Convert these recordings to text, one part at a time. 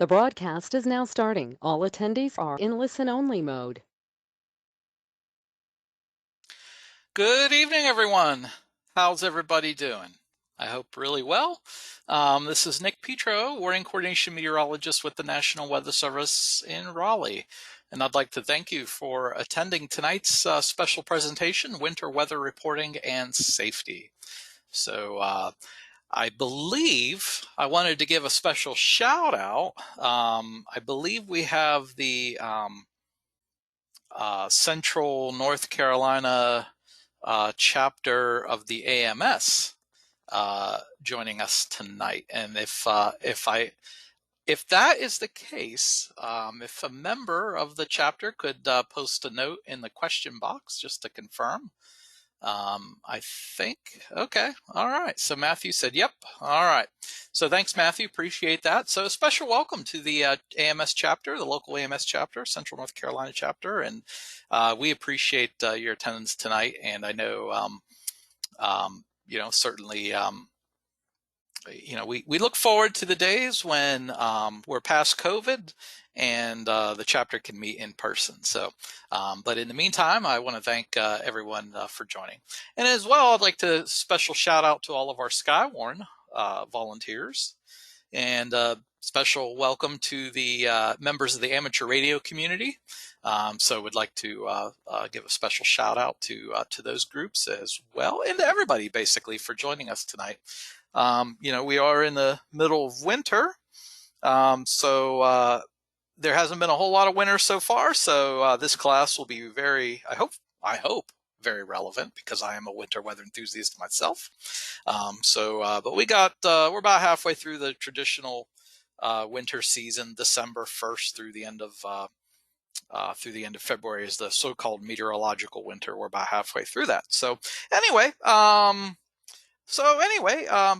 The broadcast is now starting. All attendees are in listen-only mode. Good evening, everyone. How's everybody doing? I hope really well. This is Nick Petro, Warning Coordination Meteorologist with the National Weather Service in Raleigh. And I'd like to thank you for attending tonight's special presentation, Winter Weather Reporting and Safety. So I believe I wanted to give a special shout out. I believe we have the Central North Carolina chapter of the AMS joining us tonight. And if that is the case, if a member of the chapter could post a note in the question box just to confirm. I think, okay, all right. So Matthew said, yep, all right. So thanks, Matthew, appreciate that. So a special welcome to the AMS chapter, the local AMS chapter, Central North Carolina chapter, and we appreciate your attendance tonight. And I know, certainly, we look forward to the days when we're past COVID and the chapter can meet in person. So, but in the meantime, I want to thank everyone for joining. And as well, I'd like to special shout out to all of our Skywarn volunteers and special welcome to the members of the amateur radio community. So would like to give a special shout out to those groups as well, and to everybody basically for joining us tonight. We are in the middle of winter, so there hasn't been a whole lot of winter so far. So this class will be very, I hope, very relevant because I am a winter weather enthusiast myself. But we're about halfway through the traditional winter season. December 1st through the end of February is the so-called meteorological winter. We're about halfway through that. So anyway,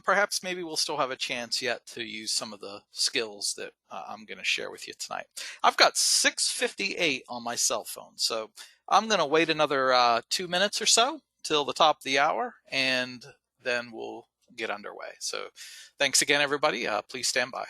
perhaps maybe we'll still have a chance yet to use some of the skills that I'm going to share with you tonight. I've got 6:58 on my cell phone, so I'm going to wait another 2 minutes or so till the top of the hour, and then we'll get underway. So thanks again, everybody. Please stand by.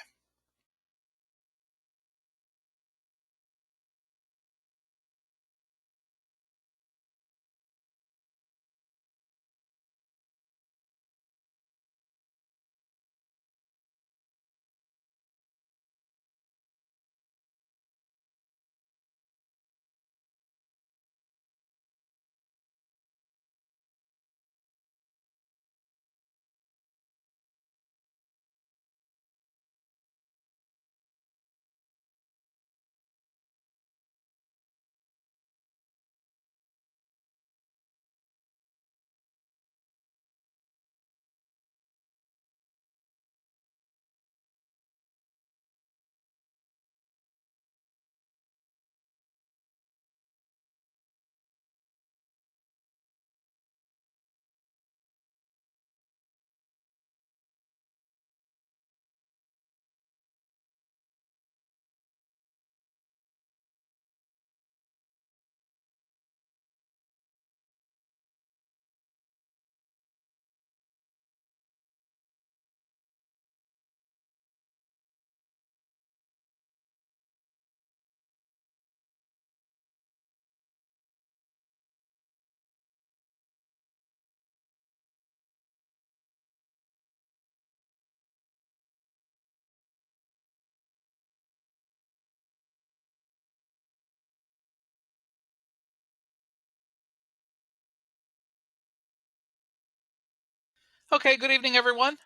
Okay, good evening, everyone.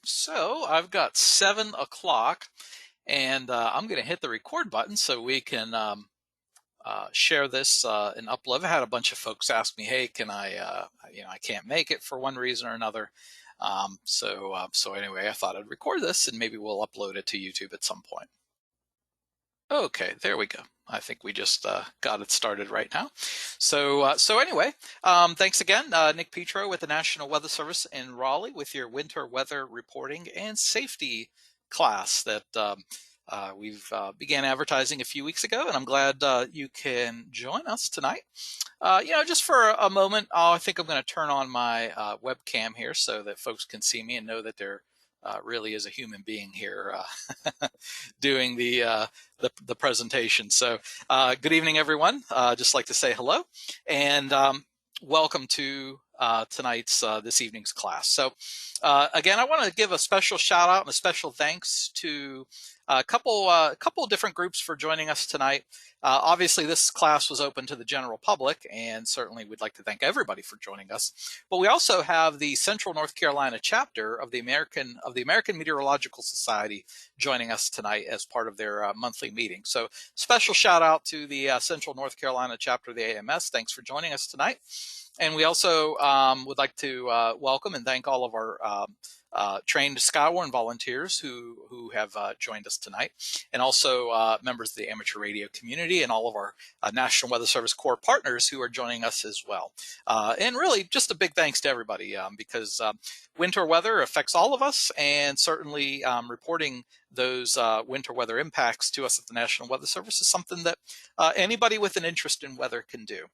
So I've got 7 o'clock, and I'm going to hit the record button so we can share this and upload. I've had a bunch of folks ask me, "Hey, can I? I can't make it for one reason or another." So anyway, I thought I'd record this and maybe we'll upload it to YouTube at some point. Okay, there we go. I think we just got it started right now. So anyway, thanks again, Nick Petro with the National Weather Service in Raleigh with your winter weather reporting and safety class that we've began advertising a few weeks ago, and I'm glad you can join us tonight. Just for a moment, I think I'm going to turn on my webcam here so that folks can see me and know that they're really is a human being here doing the presentation. So good evening, everyone. Just like to say hello and welcome to this evening's class. So again, I want to give a special shout out and a special thanks to a couple different groups for joining us tonight. Obviously, this class was open to the general public, and certainly we'd like to thank everybody for joining us. But we also have the Central North Carolina chapter of the American Meteorological Society joining us tonight as part of their monthly meeting. So special shout out to the Central North Carolina chapter of the AMS. Thanks for joining us tonight. And we also would like to welcome and thank all of our trained Skywarn volunteers who have joined us tonight, and also members of the amateur radio community and all of our National Weather Service Corps partners who are joining us as well. And really just a big thanks to everybody because winter weather affects all of us, and certainly reporting those winter weather impacts to us at the National Weather Service is something that anybody with an interest in weather can do.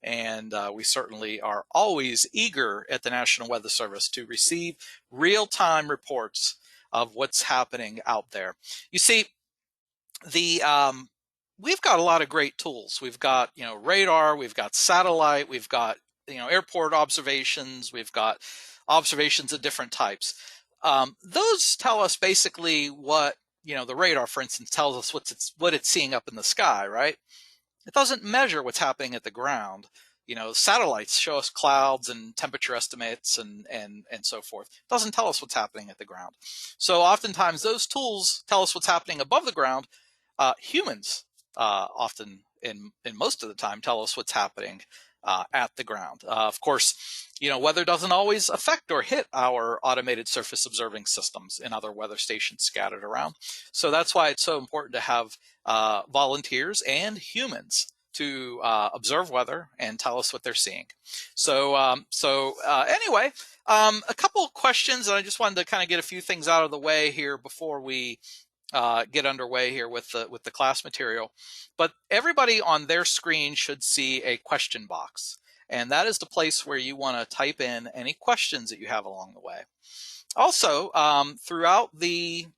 And we certainly are always eager at the National Weather Service to receive real-time reports of what's happening out there. You see, we've got a lot of great tools. We've got radar, we've got satellite, we've got airport observations, we've got observations of different types. Those tell us basically what the radar, for instance, tells us what it's seeing up in the sky, right? It doesn't measure what's happening at the ground. Satellites show us clouds and temperature estimates and so forth. It doesn't tell us what's happening at the ground. So oftentimes those tools tell us what's happening above the ground. Humans often, in most of the time, tell us what's happening at the ground. Of course, weather doesn't always affect or hit our automated surface observing systems and other weather stations scattered around. So that's why it's so important to have volunteers and humans to observe weather and tell us what they're seeing. So anyway, a couple of questions, and I just wanted to kind of get a few things out of the way here before we get underway here with the class material. But everybody on their screen should see a question box, and that is the place where you want to type in any questions that you have along the way. Also, throughout the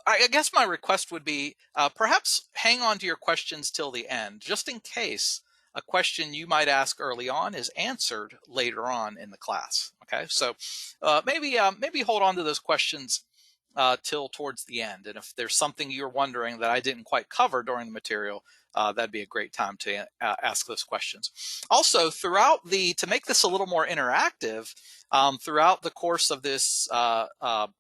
I guess my request would be perhaps hang on to your questions till the end, just in case a question you might ask early on is answered later on in the class. Okay, so maybe hold on to those questions till towards the end. And if there's something you're wondering that I didn't quite cover during the material, that'd be a great time to ask those questions. Also, to make this a little more interactive, throughout the course of this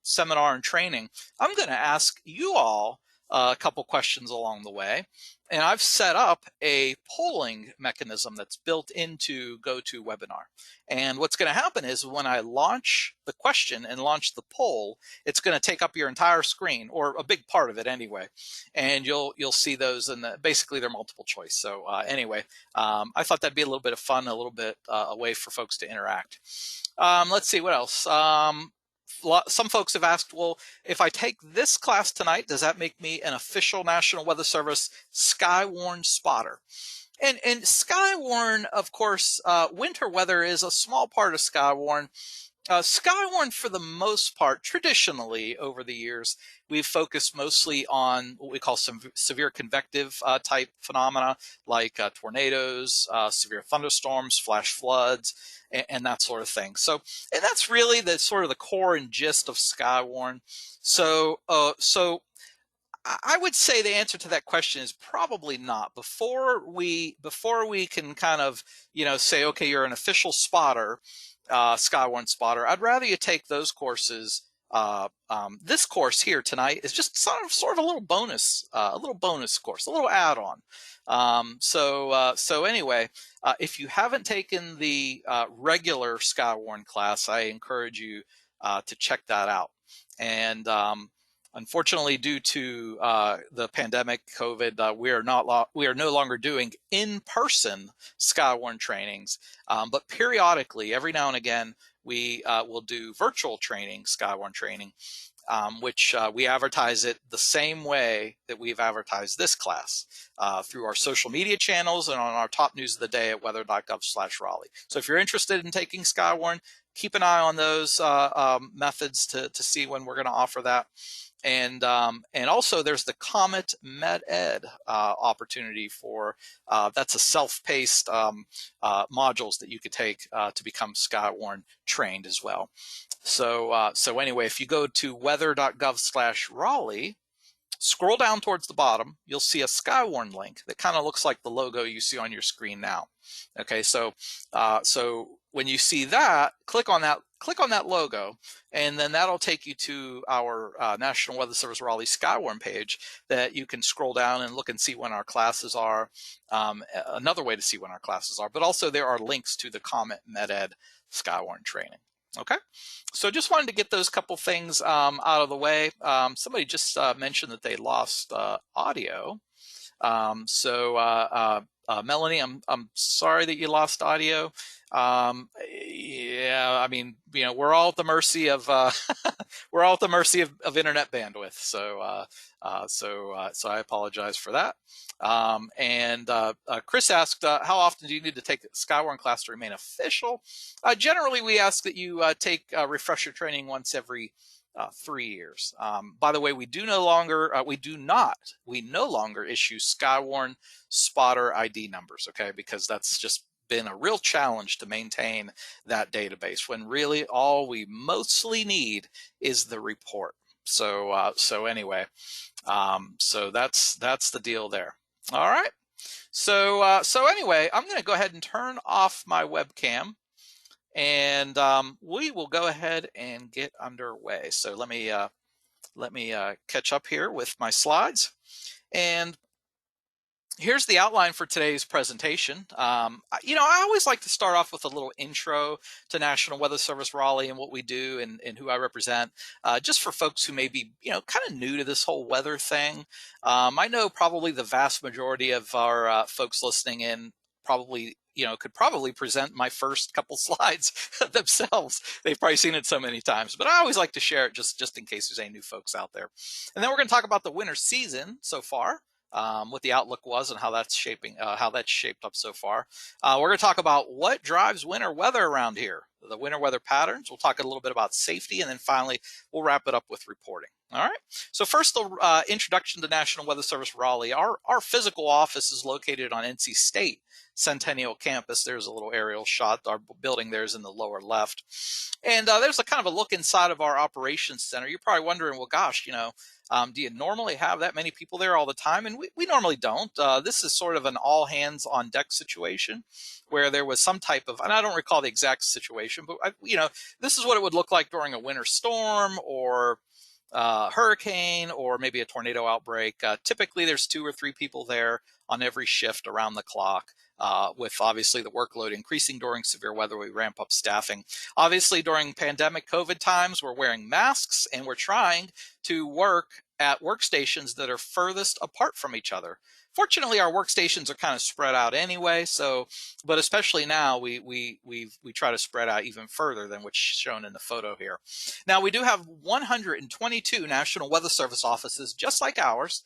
seminar and training, I'm going to ask you all a couple questions along the way. And I've set up a polling mechanism that's built into GoToWebinar. And what's going to happen is when I launch the question and launch the poll, it's going to take up your entire screen, or a big part of it anyway. And you'll see those, and basically they're multiple choice. So anyway, I thought that'd be a little bit of fun, a little bit a way for folks to interact. Let's see what else. Some folks have asked, well, if I take this class tonight, does that make me an official National Weather Service Skywarn spotter? And Skywarn, of course, winter weather is a small part of Skywarn. Skywarn, for the most part, traditionally over the years, we've focused mostly on what we call some severe convective type phenomena, like tornadoes, severe thunderstorms, flash floods, and that sort of thing. So, and that's really the sort of the core and gist of Skywarn. So I would say the answer to that question is probably not. Before we can kind of say, okay, you're an official spotter, Skywarn spotter, I'd rather you take those courses. This course here tonight is just sort of a little bonus course, a little add-on. So anyway, if you haven't taken the regular Skywarn class, I encourage you to check that out. And unfortunately, due to the pandemic, COVID, we are no longer doing in-person Skywarn trainings, but periodically, every now and again, we will do virtual training, Skywarn training. which we advertise it the same way that we've advertised this class, through our social media channels and on our top news of the day at weather.gov/Raleigh. So if you're interested in taking Skywarn, keep an eye on those methods to see when we're going to offer that. And also there's the Comet MedEd opportunity for that's a self-paced modules that you could take to become Skywarn trained as well. So so anyway, if you go to weather.gov/Raleigh, scroll down towards the bottom, you'll see a Skywarn link that kind of looks like the logo you see on your screen now. Okay, so so when you see that, click on that logo, and then that'll take you to our National Weather Service Raleigh Skywarn page that you can scroll down and look and see when our classes are. Another way to see when our classes are, but also there are links to the Comet MedEd Skywarn training. Okay, so just wanted to get those couple things out of the way. Somebody just mentioned that they lost audio. Melanie, I'm sorry that you lost audio. Yeah, I mean, we're all at the mercy of we're all at the mercy of internet bandwidth. So so I apologize for that. Chris asked, how often do you need to take the Skywarn class to remain official? Generally, we ask that you take refresher training once every 3 years. By the way, we no longer issue Skywarn spotter ID numbers, okay, because that's just been a real challenge to maintain that database when really all we mostly need is the report. So so anyway, so that's the deal there. All right. So so anyway, I'm going to go ahead and turn off my webcam, and we will go ahead and get underway. So let me catch up here with my slides. And here's the outline for today's presentation. I always like to start off with a little intro to National Weather Service Raleigh and what we do and who I represent, just for folks who may be, kind of new to this whole weather thing. I know probably the vast majority of our folks listening in probably could probably present my first couple slides themselves. They've probably seen it so many times, but I always like to share it just in case there's any new folks out there. And then we're going to talk about the winter season so far, what the outlook was and how that's shaping, how that's shaped up so far. We're going to talk about what drives winter weather around here, the winter weather patterns. We'll talk a little bit about safety, and then finally we'll wrap it up with reporting. All right. So first, the introduction to National Weather Service Raleigh. Our physical office is located on NC State Centennial Campus. There's a little aerial shot. Our building there is in the lower left. And there's a kind of a look inside of our operations center. You're probably wondering, well, gosh, do you normally have that many people there all the time? And we normally don't. This is sort of an all hands on deck situation where there was some type of, and I don't recall the exact situation, but this is what it would look like during a winter storm or hurricane or maybe a tornado outbreak. Typically there's 2 or 3 people there on every shift around the clock. With obviously the workload increasing during severe weather, we ramp up staffing. Obviously during pandemic COVID times, we're wearing masks and we're trying to work at workstations that are furthest apart from each other. Fortunately, our workstations are kind of spread out anyway. So, but especially now, we try to spread out even further than what's shown in the photo here. Now, we do have 122 National Weather Service offices, just like ours,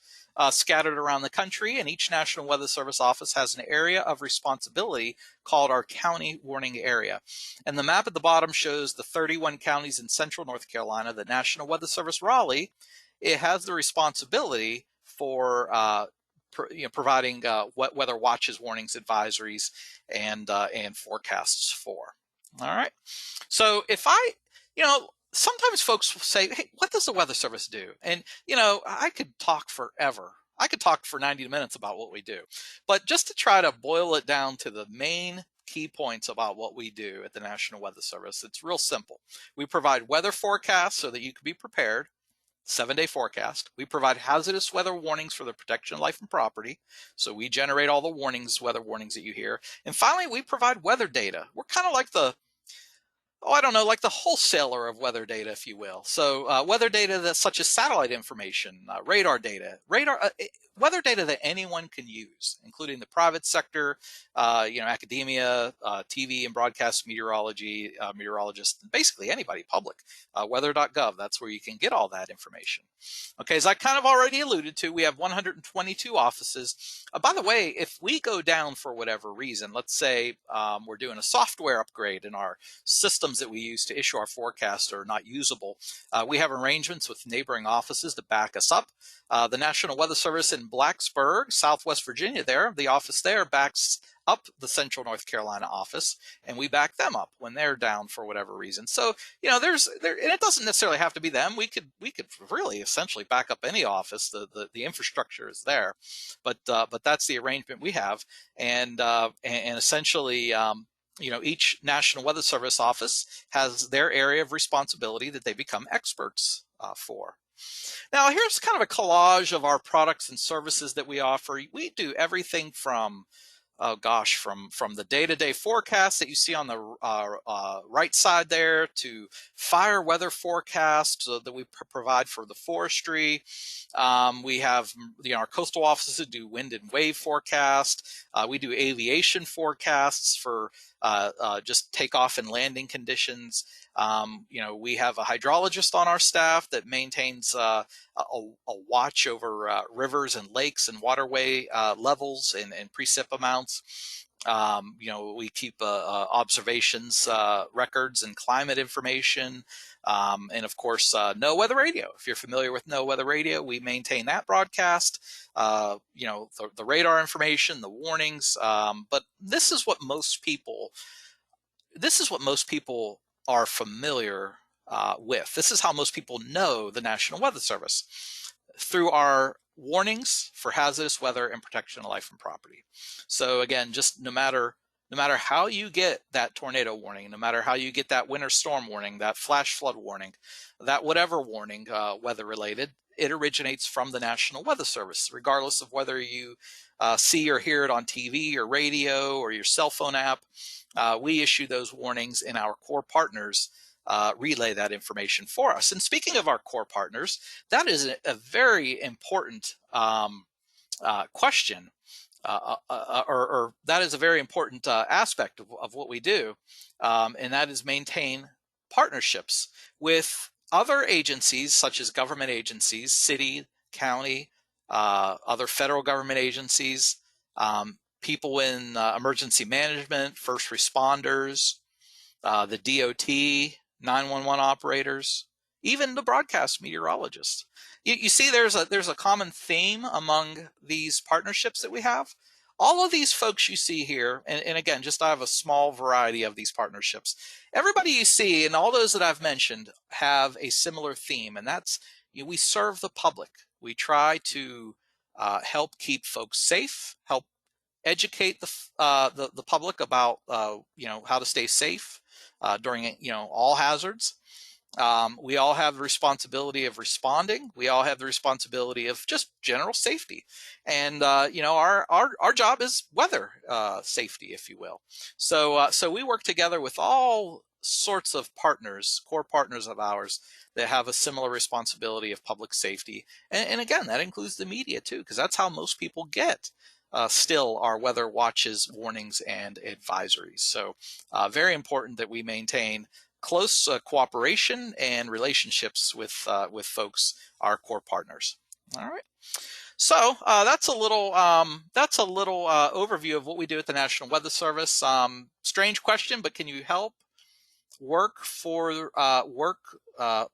scattered around the country, and each National Weather Service office has an area of responsibility called our county warning area. And the map at the bottom shows the 31 counties in central North Carolina. The National Weather Service Raleigh, it has the responsibility for providing weather watches, warnings, advisories, and forecasts for. All right. So if sometimes folks will say, hey, what does the Weather Service do? And, I could talk forever. I could talk for 90 minutes about what we do. But just to try to boil it down to the main key points about what we do at the National Weather Service, it's real simple. We provide weather forecasts so that you can be prepared. 7-day forecast. We provide hazardous weather warnings for the protection of life and property. So we generate all the weather warnings that you hear. And finally, we provide weather data. We're kind of like the oh, I don't know, like the wholesaler of weather data, if you will. So weather data that's such as satellite information, radar data, weather data that anyone can use, including the private sector, academia, TV and broadcast meteorology, meteorologists, basically anybody public. Weather.gov, that's where you can get all that information. Okay, as I kind of already alluded to, we have 122 offices. By the way, if we go down for whatever reason, let's say we're doing a software upgrade in our systems that we use to issue our forecast are not usable, we have arrangements with neighboring offices to back us up. The National Weather Service in Blacksburg, Southwest Virginia, the office there backs up the Central North Carolina office, and we back them up when they're down for whatever reason. So, and it doesn't necessarily have to be them. We could really essentially back up any office. The infrastructure is there, but that's the arrangement we have, and essentially. Each National Weather Service office has their area of responsibility that they become experts for. Now, here's kind of a collage of our products and services that we offer. We do everything from from the day-to-day forecast that you see on the right side there to fire weather forecasts that we provide for the forestry. We have our coastal offices do wind and wave forecast. We do aviation forecasts for just takeoff and landing conditions. We have a hydrologist on our staff that maintains a watch over rivers and lakes and waterway levels and precip amounts. We keep observations, records, and climate information. And of course, No Weather Radio. If you're familiar with No Weather Radio, we maintain that broadcast. The radar information, the warnings. But this is what most people are familiar with. This is how most people know the National Weather Service, through our warnings for hazardous weather and protection of life and property. So again, just no matter how you get that tornado warning, no matter how you get that winter storm warning, that flash flood warning, that whatever warning, weather related, it originates from the National Weather Service, regardless of whether you see or hear it on TV or radio or your cell phone app. We issue those warnings, and our core partners relay that information for us. And speaking of our core partners, that is a very important question, or that is a very important aspect of what we do, and that is maintain partnerships with other agencies, such as government agencies, city, county, other federal government agencies, people in emergency management, first responders, the DOT, 911 operators, even the broadcast meteorologists. You see there's a common theme among these partnerships that we have. All of these folks you see here, and again, I have a small variety of these partnerships. Everybody you see, and all those that I've mentioned, have a similar theme, and that's we serve the public. We try to help keep folks safe, help educate the public about how to stay safe during all hazards. We all have the responsibility of responding. We all have the responsibility of just general safety, and our job is weather safety, if you will. So we work together with all sorts of partners, core partners of ours, that have a similar responsibility of public safety, and again, that includes the media too, because that's how most people get still our weather watches, warnings, and advisories. So very important that we maintain close cooperation and relationships with folks, our core partners. All right. So that's a little overview of what we do at the National Weather Service. Strange question, but can you help? Work for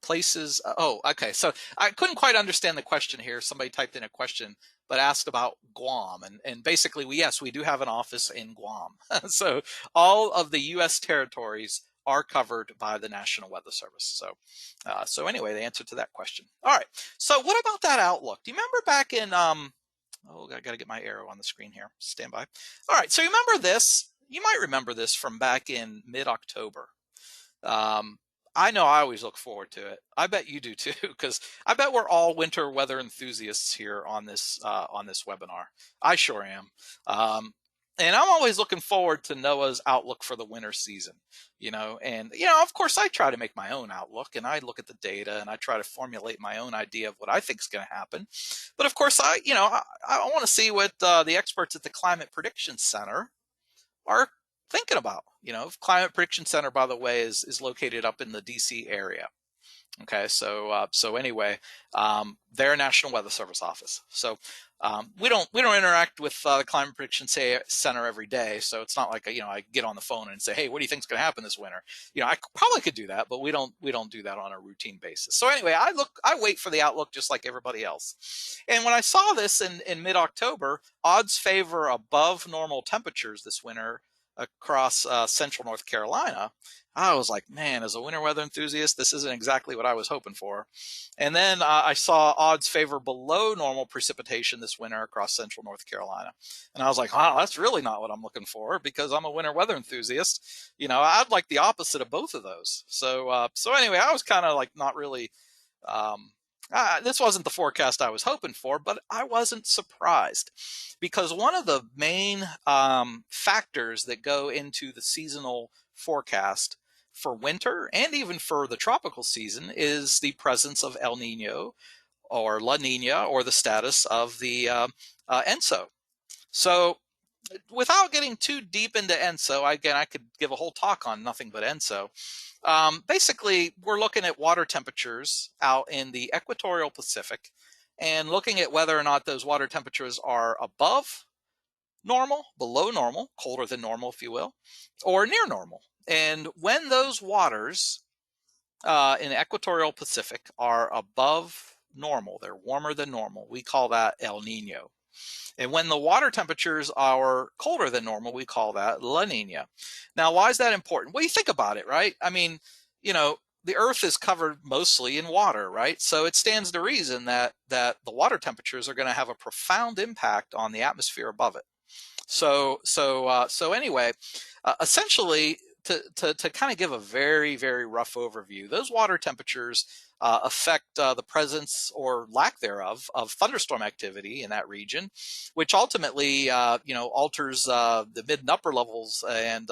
places. Oh, okay. So I couldn't quite understand the question here. Somebody typed in a question, but asked about Guam, and basically, yes, we do have an office in Guam. So all of the U.S. territories are covered by the National Weather Service. So anyway, the answer to that question. All right. So what about that outlook? Do you remember back in oh, I got to get my arrow on the screen here. Stand by. All right. So you remember this? You might remember this from back in mid-October. I know I always look forward to it. I bet you do too, because I bet we're all winter weather enthusiasts here on this webinar. I sure am. And I'm always looking forward to NOAA's outlook for the winter season, and of course I try to make my own outlook, and I look at the data and I try to formulate my own idea of what I think is going to happen. But of course I want to see what the experts at the Climate Prediction Center are thinking about. Climate Prediction Center, by the way, is located up in the DC area. Okay, so anyway, they're a National Weather Service office. So we don't interact with the Climate Prediction Center every day. So it's not like I get on the phone and say, hey, what do you think is going to happen this winter? I probably could do that, but we don't do that on a routine basis. So anyway, I wait for the outlook just like everybody else. And when I saw this in mid-October, odds favor above normal temperatures this winter across central North Carolina. I was like, man, as a winter weather enthusiast, this isn't exactly what I was hoping for. And then I saw odds favor below normal precipitation this winter across central North Carolina. And I was like, wow, that's really not what I'm looking for, because I'm a winter weather enthusiast. I'd like the opposite of both of those. So anyway, I was kind of like not really, this wasn't the forecast I was hoping for, but I wasn't surprised, because one of the main factors that go into the seasonal forecast for winter and even for the tropical season is the presence of El Nino or La Nina, or the status of the ENSO. So without getting too deep into ENSO, again, I could give a whole talk on nothing but ENSO. Basically, we're looking at water temperatures out in the equatorial Pacific and looking at whether or not those water temperatures are above normal, below normal, colder than normal, if you will, or near normal. And when those waters in the equatorial Pacific are above normal, they're warmer than normal, we call that El Nino. And when the water temperatures are colder than normal, we call that La Nina. Now, why is that important? Well, you think about it, right? I mean, the Earth is covered mostly in water, right? So it stands to reason that the water temperatures are going to have a profound impact on the atmosphere above it. So anyway, essentially, to kind of give a very, very rough overview, those water temperatures affect the presence or lack thereof of thunderstorm activity in that region, which ultimately alters the mid and upper levels, and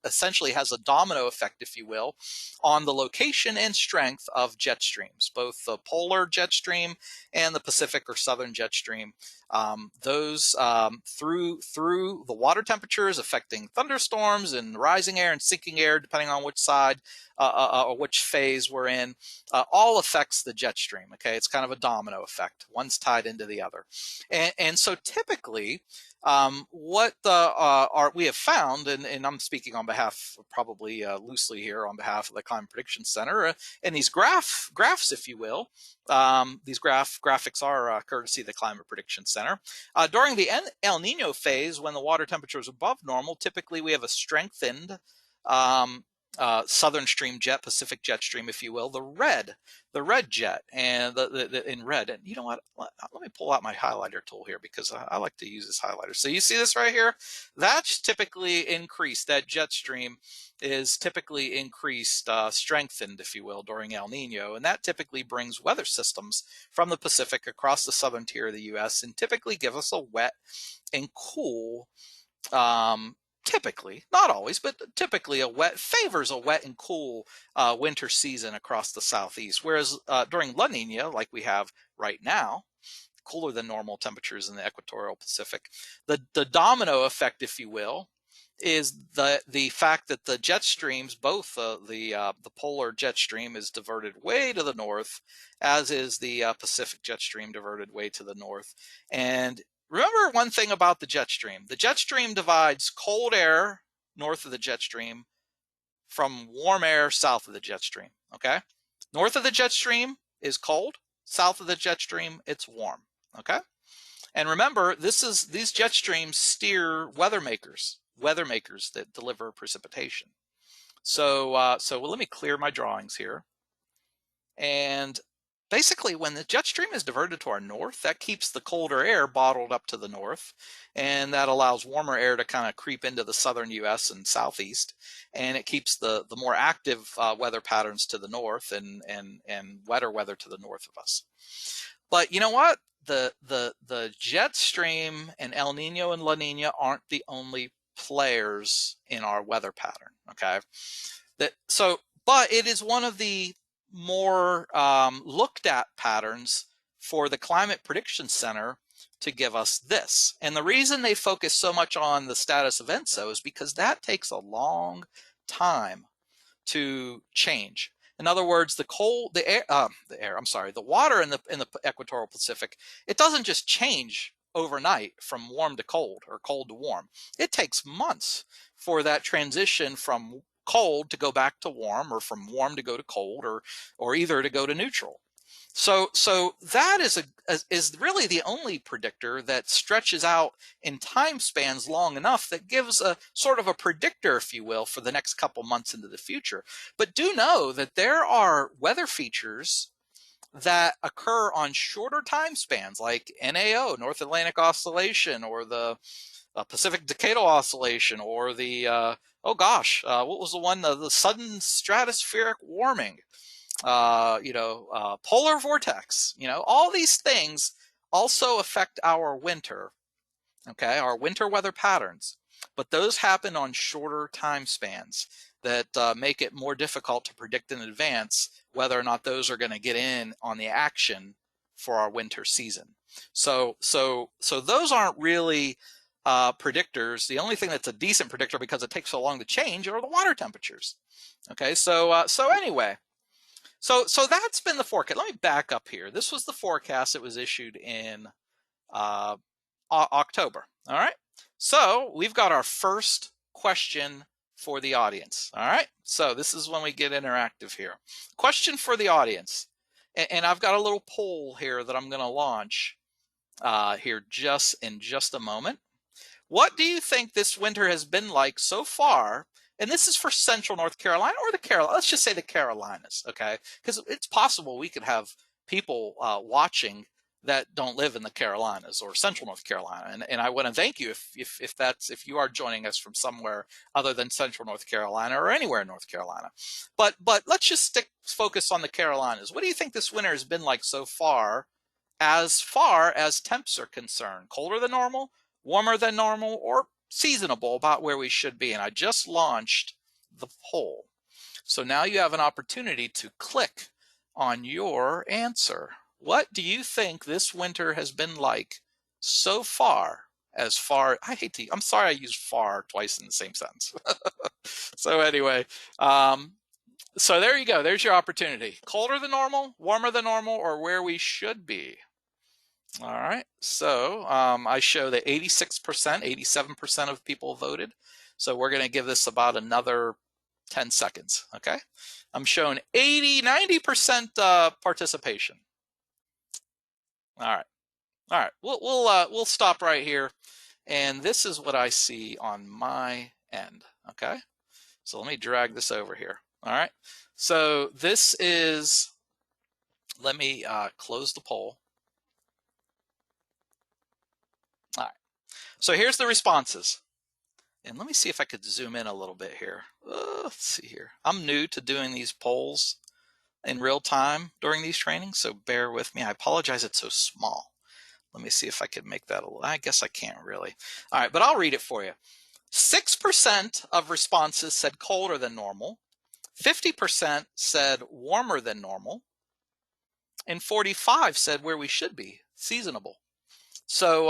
essentially has a domino effect, if you will, on the location and strength of jet streams, both the polar jet stream and the Pacific or southern jet stream. Those through the water temperatures affecting thunderstorms and rising air and sinking air, depending on which side or which phase we're in, all affects the jet stream. Okay, it's kind of a domino effect. One's tied into the other, and so typically, what we have found, and I'm speaking on behalf, probably loosely here, on behalf of the Climate Prediction Center, and these graphs, if you will. These graphics are courtesy of the Climate Prediction Center. During the El Nino phase, when the water temperature is above normal, typically we have a strengthened southern stream jet, Pacific jet stream, if you will, the red jet, and in red. And you know what? Let me pull out my highlighter tool here, because I like to use this highlighter. So you see this right here? That's typically increased. That jet stream is typically increased, strengthened, if you will, during El Nino, and that typically brings weather systems from the Pacific across the southern tier of the U.S. and typically give us a wet and cool. Typically, not always, but typically favors a wet and cool winter season across the southeast. Whereas during La Nina, like we have right now, cooler than normal temperatures in the equatorial Pacific, the domino effect, if you will, is the fact that the jet streams, both the polar jet stream is diverted way to the north, as is the Pacific jet stream diverted way to the north. And remember one thing about the jet stream. The jet stream divides cold air north of the jet stream from warm air south of the jet stream, okay? North of the jet stream is cold. South of the jet stream, it's warm, okay? And remember, these jet streams steer weather makers that deliver precipitation. So let me clear my drawings here. And basically, when the jet stream is diverted to our north, that keeps the colder air bottled up to the north, and that allows warmer air to kind of creep into the southern U.S. and southeast, and it keeps the more active weather patterns to the north and wetter weather to the north of us. But you know what? the jet stream and El Nino and La Nina aren't the only players in our weather pattern. Okay, but it is one of the more looked at patterns for the Climate Prediction Center to give us this. And the reason they focus so much on the status of ENSO is because that takes a long time to change. In other words, the water in the equatorial Pacific, it doesn't just change overnight from warm to cold or cold to warm. It takes months for that transition from cold to go back to warm, or from warm to go to cold, or either to go to neutral. So that is really the only predictor that stretches out in time spans long enough that gives a sort of a predictor, if you will, for the next couple months into the future. But do know that there are weather features that occur on shorter time spans, like NAO, North Atlantic Oscillation, or the Pacific Decadal Oscillation, or the what was the one, the sudden stratospheric warming, polar vortex. All these things also affect our winter, okay, our winter weather patterns, but those happen on shorter time spans that make it more difficult to predict in advance whether or not those are going to get in on the action for our winter season. So those aren't really predictors. The only thing that's a decent predictor, because it takes so long to change, are the water temperatures. Okay, so anyway, so that's been the forecast. Let me back up here. This was the forecast that was issued in October. All right. So we've got our first question for the audience. All right. So this is when we get interactive here. Question for the audience. And I've got a little poll here that I'm going to launch here in just a moment. What do you think this winter has been like so far? And this is for Central North Carolina, or the Carolinas. Let's just say the Carolinas, okay? Because it's possible we could have people watching that don't live in the Carolinas or Central North Carolina. And I want to thank you if you are joining us from somewhere other than Central North Carolina or anywhere in North Carolina. But let's just focus on the Carolinas. What do you think this winter has been like so far as temps are concerned? Colder than normal, warmer than normal, or seasonable, about where we should be? And I just launched the poll. So now you have an opportunity to click on your answer. What do you think this winter has been like so far? I'm sorry I used far twice in the same sentence. So anyway, so there you go. There's your opportunity. Colder than normal, warmer than normal, or where we should be. All right, so I show that 86%, 87% of people voted. So we're going to give this about another 10 seconds, okay? I'm showing 90% participation. All right, we'll stop right here. And this is what I see on my end, okay? So let me drag this over here. All right, so this is, let me close the poll. All right, so here's the responses. And let me see if I could zoom in a little bit here. Let's see here. I'm new to doing these polls in real time during these trainings, so bear with me. I apologize it's so small. Let me see if I could make that a little, I guess I can't really. All right, but I'll read it for you. 6% of responses said colder than normal. 50% said warmer than normal. And 45% said where we should be, seasonable. So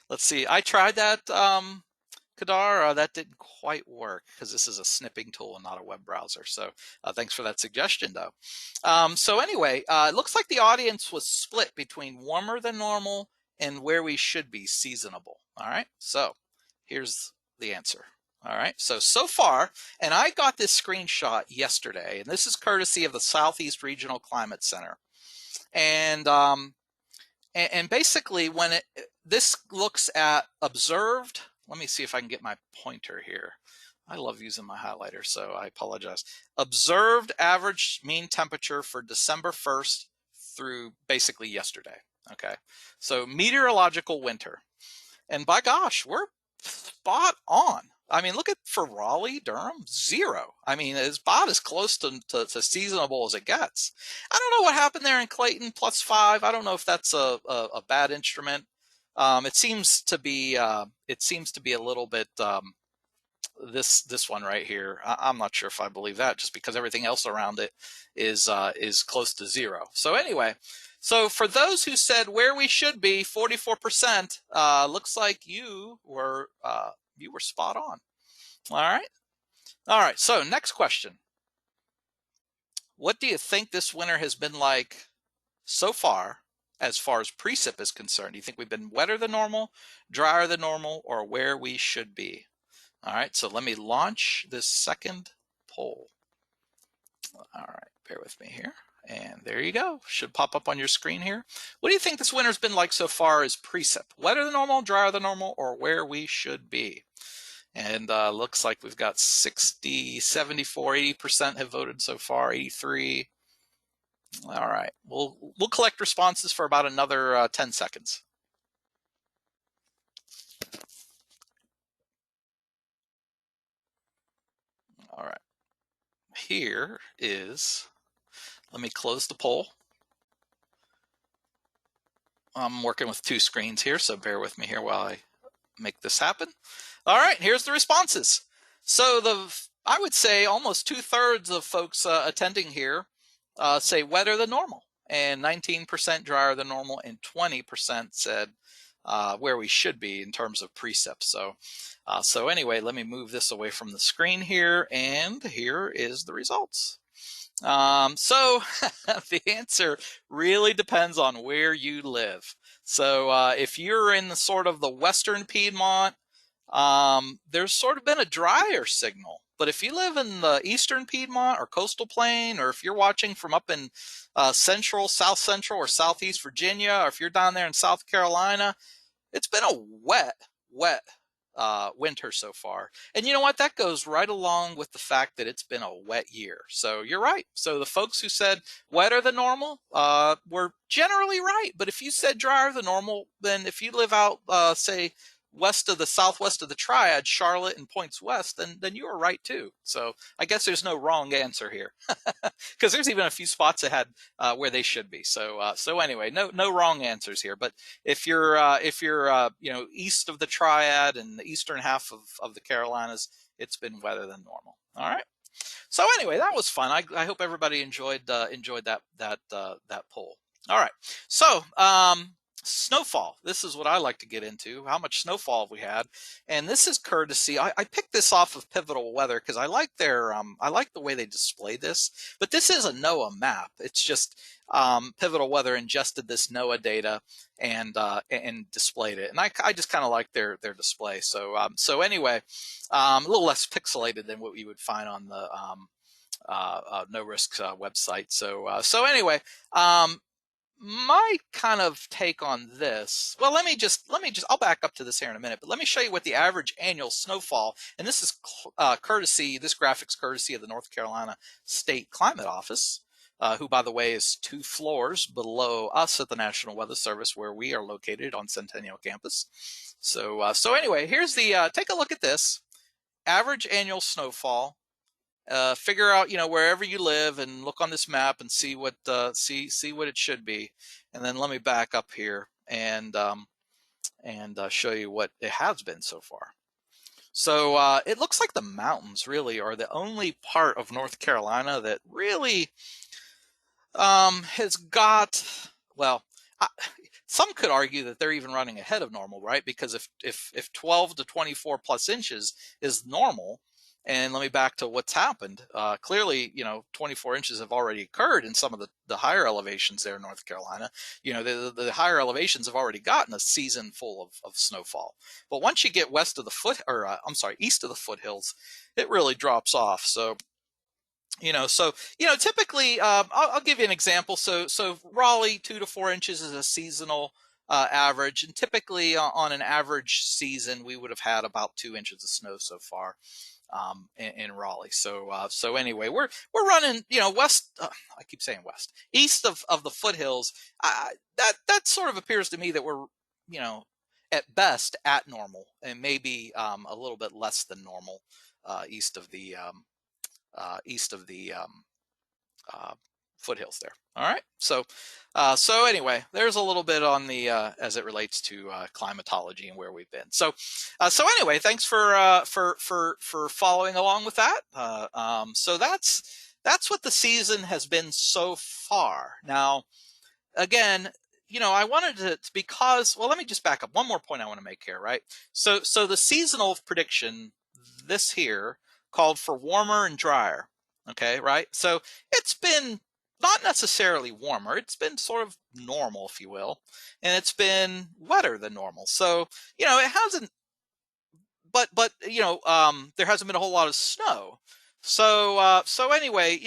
let's see. I tried that, Kadar. That didn't quite work because this is a snipping tool and not a web browser. So thanks for that suggestion, though. So anyway, it looks like the audience was split between warmer than normal and where we should be, seasonable. All right. So here's the answer. All right. So far, and I got this screenshot yesterday, and this is courtesy of the Southeast Regional Climate Center. And basically, when this looks at observed, let me see if I can get my pointer here. I love using my highlighter, so I apologize. Observed average mean temperature for December 1st through basically yesterday. Okay, so meteorological winter. And by gosh, we're spot on. I mean, look at for Raleigh, Durham, 0. I mean, it's about as close to seasonable as it gets. I don't know what happened there in Clayton, +5. I don't know if that's a bad instrument. It seems to be a little bit this one right here. I'm not sure if I believe that, just because everything else around it is close to 0. So anyway, so for those who said where we should be, 44%, looks like you were spot on. All right. All right. So next question. What do you think this winter has been like so far as precip is concerned? Do you think we've been wetter than normal, drier than normal, or where we should be? All right. So let me launch this second poll. All right. Bear with me here. And there you go. Should pop up on your screen here. What do you think this winter's been like so far as precip? Wetter than normal, drier than normal, or where we should be? And looks like we've got 60, 74, 80% have voted so far, 83. All right, we'll collect responses for about another 10 seconds. All right, here is, let me close the poll. I'm working with 2 screens here, so bear with me here while I make this happen. All right, here's the responses. So I would say almost 2/3 of folks attending here say wetter than normal, and 19% drier than normal, and 20% said where we should be in terms of precip. So anyway, let me move this away from the screen here, and here is the results. So the answer really depends on where you live. So if you're in the sort of the western Piedmont, there's sort of been a drier signal. But if you live in the eastern Piedmont or coastal plain, or if you're watching from up in central, south central, or southeast Virginia, or if you're down there in South Carolina, it's been a wet winter so far. And you know what? That goes right along with the fact that it's been a wet year. So you're right. So the folks who said wetter than normal were generally right. But if you said drier than normal, then if you live out, say, southwest of the Triad, Charlotte and points west, then you were right too. So I guess there's no wrong answer here, because there's even a few spots that had where they should be. So anyway, no wrong answers here. But if you're east of the Triad and the eastern half of the Carolinas, it's been wetter than normal. All right. So anyway, that was fun. I hope everybody enjoyed that poll. All right. So snowfall. This is what I like to get into. How much snowfall have we had? And this is courtesy. I picked this off of Pivotal Weather because I like I like the way they display this. But this is a NOAA map. It's just Pivotal Weather ingested this NOAA data and displayed it, and I just kind of like their display. So anyway, a little less pixelated than what you would find on the No Risk website. So anyway, my kind of take on this, well, let me just I'll back up to this here in a minute, but let me show you what the average annual snowfall, and this is this graphic's courtesy of the North Carolina State Climate Office, who, by the way, is 2 floors below us at the National Weather Service, where we are located on Centennial Campus. So anyway, here's the take a look at this average annual snowfall. Figure out, wherever you live, and look on this map and see what see what it should be. And then let me back up here and show you what it has been so far. So it looks like the mountains really are the only part of North Carolina that really has got, well, some could argue that they're even running ahead of normal, right? Because if 12 to 24 plus inches is normal, and let me back to what's happened. Clearly, 24 inches have already occurred in some of the higher elevations there in North Carolina. The higher elevations have already gotten a season full of snowfall. But once you get east of the foothills, it really drops off. So, typically, I'll give you an example. So Raleigh, 2 to 4 inches is a seasonal average, and typically on an average season, we would have had about 2 inches of snow so far. In Raleigh. So anyway, we're running, west. I keep saying west, east of the foothills. That sort of appears to me that we're, at best at normal, and maybe a little bit less than normal east of the uh, foothills there. All right. So anyway, there's a little bit on the as it relates to climatology and where we've been. So anyway, thanks for following along with that. So that's what the season has been so far. Now, again, I wanted to, because, well, let me just back up. One more point I want to make here, right? So the seasonal prediction, this here, called for warmer and drier. Okay, right? So it's been not necessarily warmer. It's been sort of normal, if you will, and it's been wetter than normal. So, it hasn't, but there hasn't been a whole lot of snow. So anyway,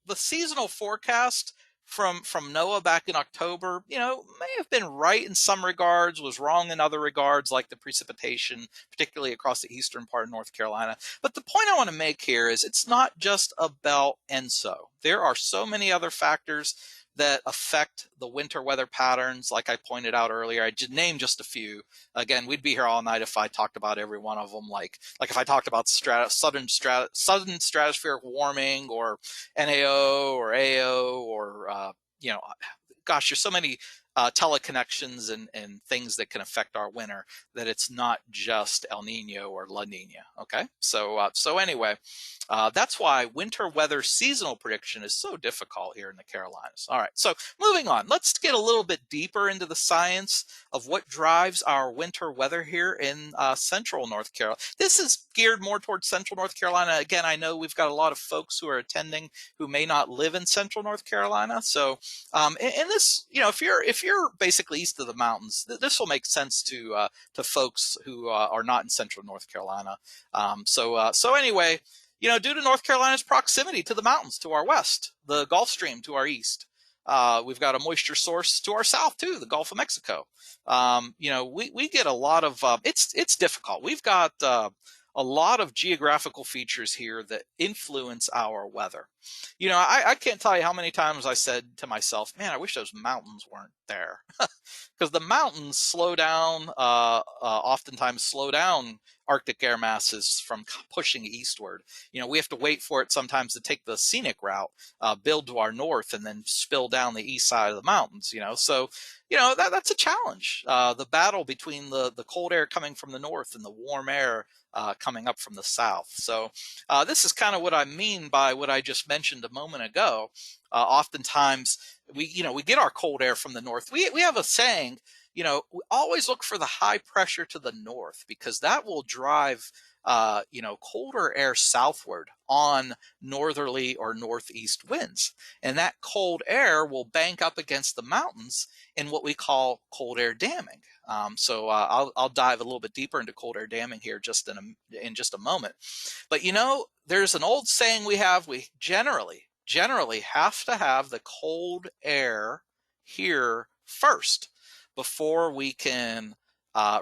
the seasonal forecast from NOAA back in October, may have been right in some regards, was wrong in other regards, like the precipitation, particularly across the eastern part of North Carolina. But the point I want to make here is it's not just about ENSO. There are so many other factors that affect the winter weather patterns. Like I pointed out earlier, I just named just a few. Again, we'd be here all night if I talked about every one of them. Like if I talked about southern stratospheric warming, or NAO, or AO, or gosh, there's so many teleconnections and things that can affect our winter, that it's not just El Nino or La Nina. Okay, so anyway, that's why winter weather seasonal prediction is so difficult here in the Carolinas. All right, so moving on, let's get a little bit deeper into the science of what drives our winter weather here in central North Carolina. This is geared more towards central North Carolina. Again, I know we've got a lot of folks who are attending who may not live in central North Carolina. So, and this, if you're basically east of the mountains, this will make sense to folks who are not in central North Carolina. So anyway, due to North Carolina's proximity to the mountains to our west, the Gulf Stream to our east, we've got a moisture source to our south too, the Gulf of Mexico. We get a lot of, it's difficult. We've got a lot of geographical features here that influence our weather. I can't tell you how many times I said to myself, man, I wish those mountains weren't there. Because the mountains oftentimes slow down Arctic air masses from pushing eastward. We have to wait for it sometimes to take the scenic route, build to our north, and then spill down the east side of the mountains. So that's a challenge. The battle between the cold air coming from the north and the warm air coming up from the south. So this is kind of what I mean by what I just mentioned a moment ago. Oftentimes we get our cold air from the north. We have a saying, we always look for the high pressure to the north, because that will drive colder air southward on northerly or northeast winds. And that cold air will bank up against the mountains in what we call cold air damming. So I'll dive a little bit deeper into cold air damming here in just a moment. But there's an old saying we have: we generally have to have the cold air here first before we can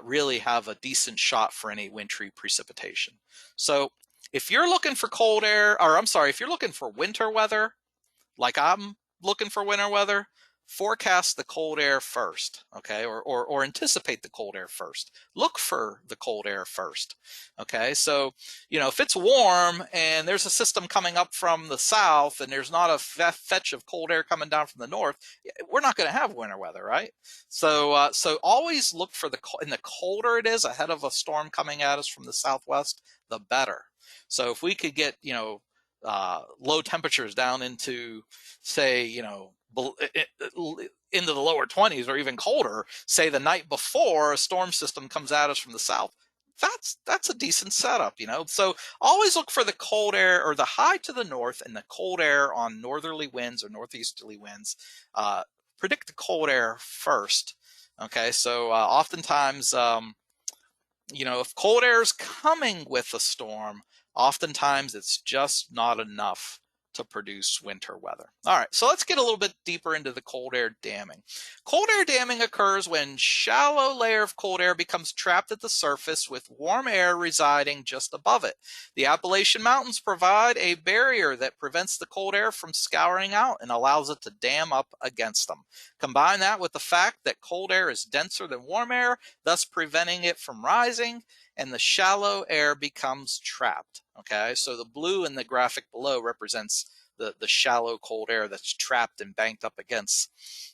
really have a decent shot for any wintry precipitation. So if you're looking for if you're looking for winter weather, like I'm looking for winter weather, forecast the cold air first, okay, or anticipate the cold air first. Look for the cold air first, okay. So if it's warm and there's a system coming up from the south and there's not a fetch of cold air coming down from the north, we're not going to have winter weather, right? So always look for and the colder it is ahead of a storm coming at us from the southwest, the better. So if we could get low temperatures down into, say, into the lower 20s or even colder, say the night before a storm system comes at us from the south, that's a decent setup. So always look for the cold air, or the high to the north, and the cold air on northerly winds or northeasterly winds. Predict the cold air first. Okay, so oftentimes if cold air is coming with a storm, oftentimes it's just not enough to produce winter weather. All right, so let's get a little bit deeper into the cold air damming. Cold air damming occurs when shallow layer of cold air becomes trapped at the surface with warm air residing just above it. The Appalachian Mountains provide a barrier that prevents the cold air from scouring out and allows it to dam up against them. Combine that with the fact that cold air is denser than warm air, thus preventing it from rising, and the shallow air becomes trapped. Okay, so the blue in the graphic below represents the shallow cold air that's trapped and banked up against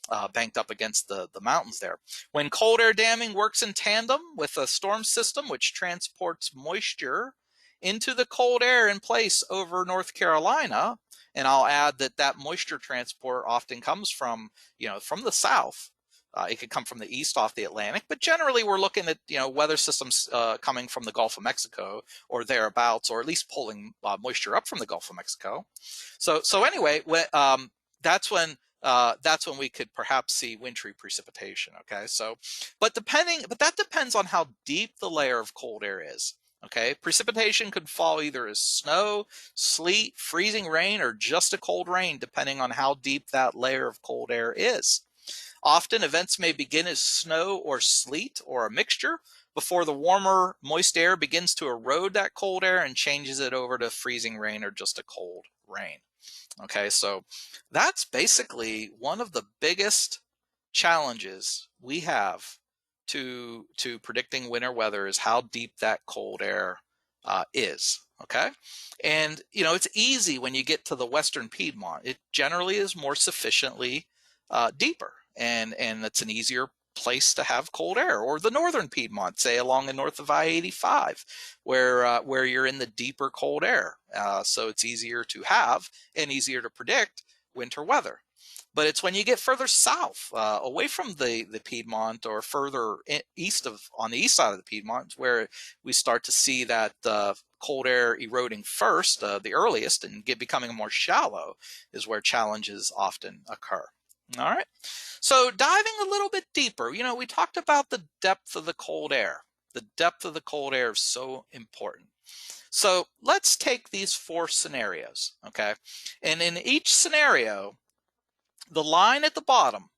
the mountains there. When cold air damming works in tandem with a storm system which transports moisture into the cold air in place over North Carolina, and I'll add that that moisture transport often comes from the south. It could come from the east off the Atlantic, but generally we're looking at weather systems coming from the Gulf of Mexico or thereabouts, or at least pulling moisture up from the Gulf of Mexico. So anyway, that's when we could perhaps see wintry precipitation. Okay, but that depends on how deep the layer of cold air is. Okay, precipitation could fall either as snow, sleet, freezing rain, or just a cold rain, depending on how deep that layer of cold air is. Often events may begin as snow or sleet or a mixture before the warmer, moist air begins to erode that cold air and changes it over to freezing rain or just a cold rain. Okay, so that's basically one of the biggest challenges we have to predicting winter weather, is how deep that cold air is. Okay, and it's easy when you get to the western Piedmont. It generally is more sufficiently deeper, and it's an easier place to have cold air. Or the northern Piedmont, say along the north of I-85, where you're in the deeper cold air, so it's easier to have and easier to predict winter weather. But it's when you get further south, away from the Piedmont, or further on the east side of the Piedmont, where we start to see that cold air eroding first, the earliest, and becoming more shallow, is where challenges often occur. All right, so diving a little bit deeper, we talked about the depth of the cold air. The depth of the cold air is so important. So let's take these 4 scenarios, okay? And in each scenario, the line at the bottom,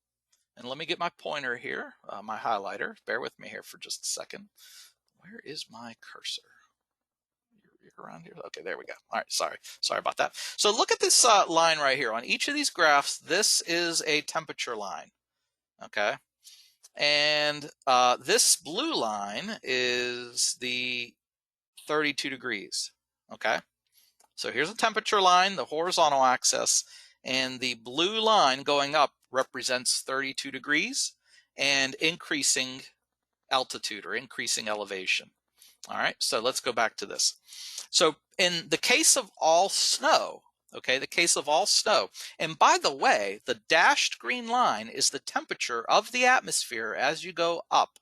and let me get my pointer here, my highlighter. Bear with me here for just a second. Where is my cursor? You're around here? Okay, there we go. All right, sorry about that. So look at this line right here. On each of these graphs, this is a temperature line, okay? And this blue line is the 32 degrees, okay? So here's a temperature line, the horizontal axis, and the blue line going up represents 32 degrees and increasing altitude, or increasing elevation. All right, so let's go back to this. So in the case of all snow, okay, and by the way, the dashed green line is the temperature of the atmosphere as you go up,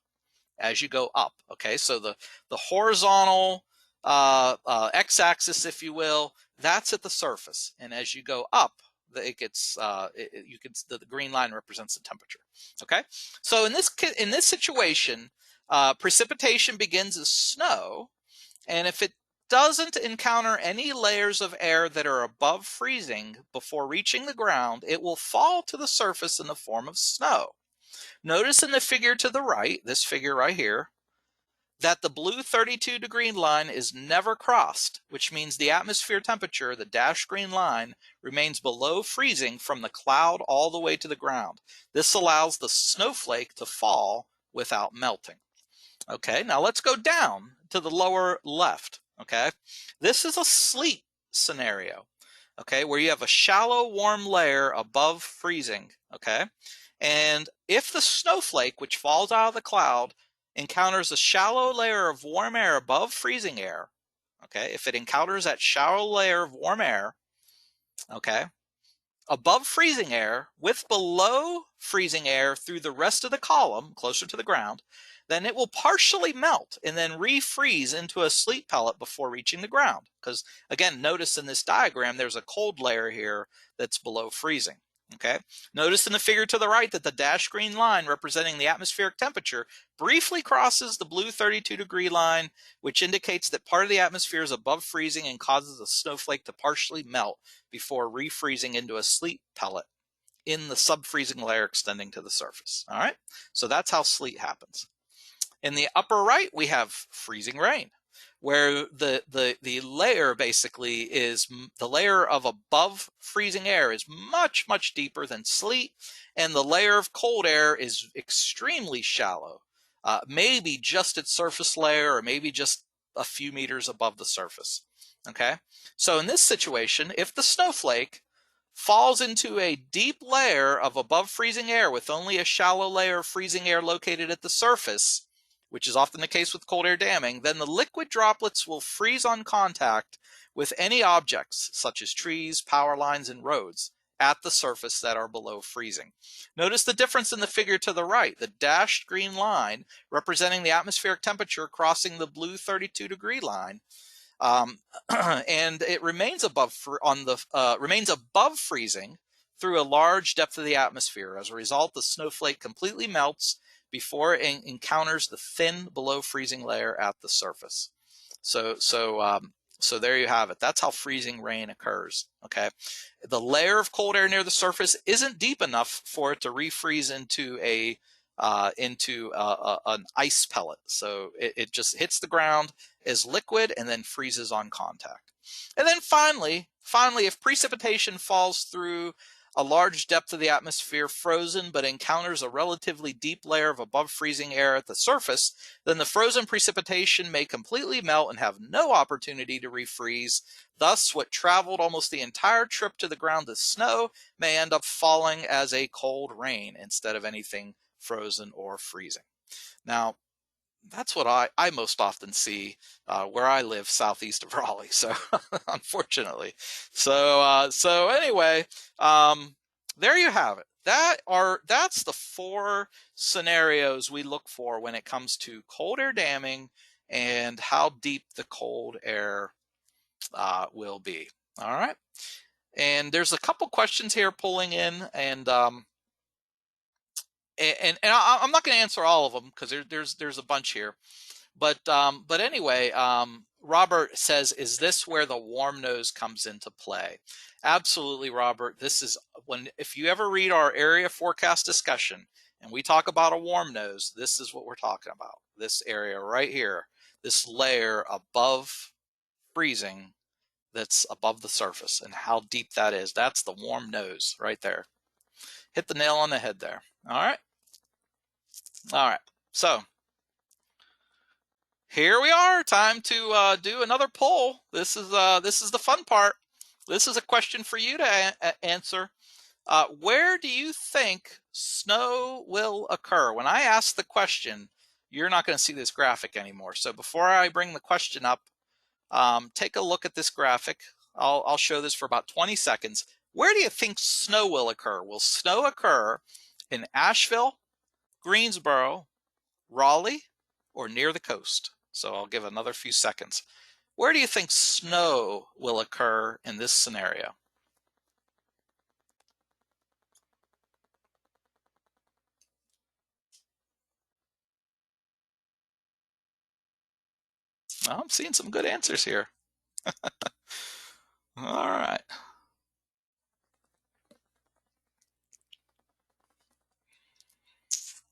okay? So the horizontal x-axis, if you will, that's at the surface, and as you go up, it gets the green line represents the temperature. Okay, so in this situation, precipitation begins as snow, and if it doesn't encounter any layers of air that are above freezing before reaching the ground, it will fall to the surface in the form of snow. Notice in the figure to the right, this figure right here, that the blue 32-degree line is never crossed, which means the atmosphere temperature, the dashed green line, remains below freezing from the cloud all the way to the ground. This allows the snowflake to fall without melting. Okay, now let's go down to the lower left. Okay, this is a sleet scenario, okay, where you have a shallow warm layer above freezing. Okay, and if the snowflake, which falls out of the cloud, encounters a shallow layer of warm air above freezing air, okay, if it encounters that shallow layer of warm air, okay, above freezing air with below freezing air through the rest of the column closer to the ground, then it will partially melt and then refreeze into a sleet pellet before reaching the ground. Because again, notice in this diagram, there's a cold layer here that's below freezing. Okay. Notice in the figure to the right that the dashed green line representing the atmospheric temperature briefly crosses the blue 32-degree line, which indicates that part of the atmosphere is above freezing and causes a snowflake to partially melt before refreezing into a sleet pellet in the subfreezing layer extending to the surface. All right. So that's how sleet happens. In the upper right, we have freezing rain, where the layer basically is the layer of above freezing air is much, much deeper than sleet, and the layer of cold air is extremely shallow, maybe just its surface layer or maybe just a few meters above the surface. Okay, so in this situation, if the snowflake falls into a deep layer of above freezing air with only a shallow layer of freezing air located at the surface, which is often the case with cold air damming, then the liquid droplets will freeze on contact with any objects, such as trees, power lines, and roads, at the surface that are below freezing. Notice the difference in the figure to the right, the dashed green line representing the atmospheric temperature crossing the blue 32-degree line. And it remains above remains above freezing through a large depth of the atmosphere. As a result, the snowflake completely melts before it encounters the thin below freezing layer at the surface. So there you have it. That's how freezing rain occurs. Okay, the layer of cold air near the surface isn't deep enough for it to refreeze into an ice pellet. So it just hits the ground as liquid and then freezes on contact. And then finally, if precipitation falls through a large depth of the atmosphere frozen but encounters a relatively deep layer of above freezing air at the surface, then the frozen precipitation may completely melt and have no opportunity to refreeze. Thus, what traveled almost the entire trip to the ground as snow may end up falling as a cold rain instead of anything frozen or freezing. Now, that's what I most often see where I live southeast of Raleigh. So unfortunately, so anyway, there you have it. That's the 4 scenarios we look for when it comes to cold air damming and how deep the cold air will be. All right, and there's a couple questions here pulling in, and I'm not going to answer all of them because there's a bunch here, but anyway, Robert says, is this where the warm nose comes into play? Absolutely, Robert. This is if you ever read our area forecast discussion and we talk about a warm nose, this is what we're talking about. This area right here, this layer above freezing that's above the surface, and how deep that is. That's the warm nose right there. Hit the nail on the head there. All right. All right, so here we are. Time to do another poll. This is the fun part. This is a question for you to answer. Where do you think snow will occur? When I ask the question, you're not going to see this graphic anymore. So before I bring the question up, take a look at this graphic. I'll show this for about 20 seconds. Where do you think snow will occur? Will snow occur in Asheville, Greensboro, Raleigh, or near the coast? So I'll give another few seconds. Where do you think snow will occur in this scenario? Well, I'm seeing some good answers here. All right.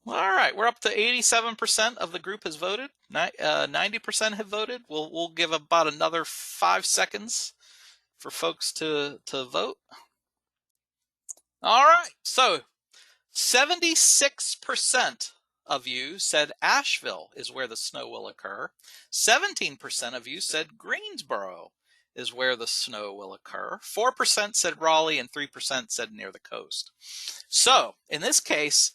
All right, we're up to 87% of the group has voted. 90% have voted. We'll give about another 5 seconds for folks to vote. All right, so 76% of you said Asheville is where the snow will occur. 17% of you said Greensboro is where the snow will occur. 4% said Raleigh, and 3% said near the coast. So in this case,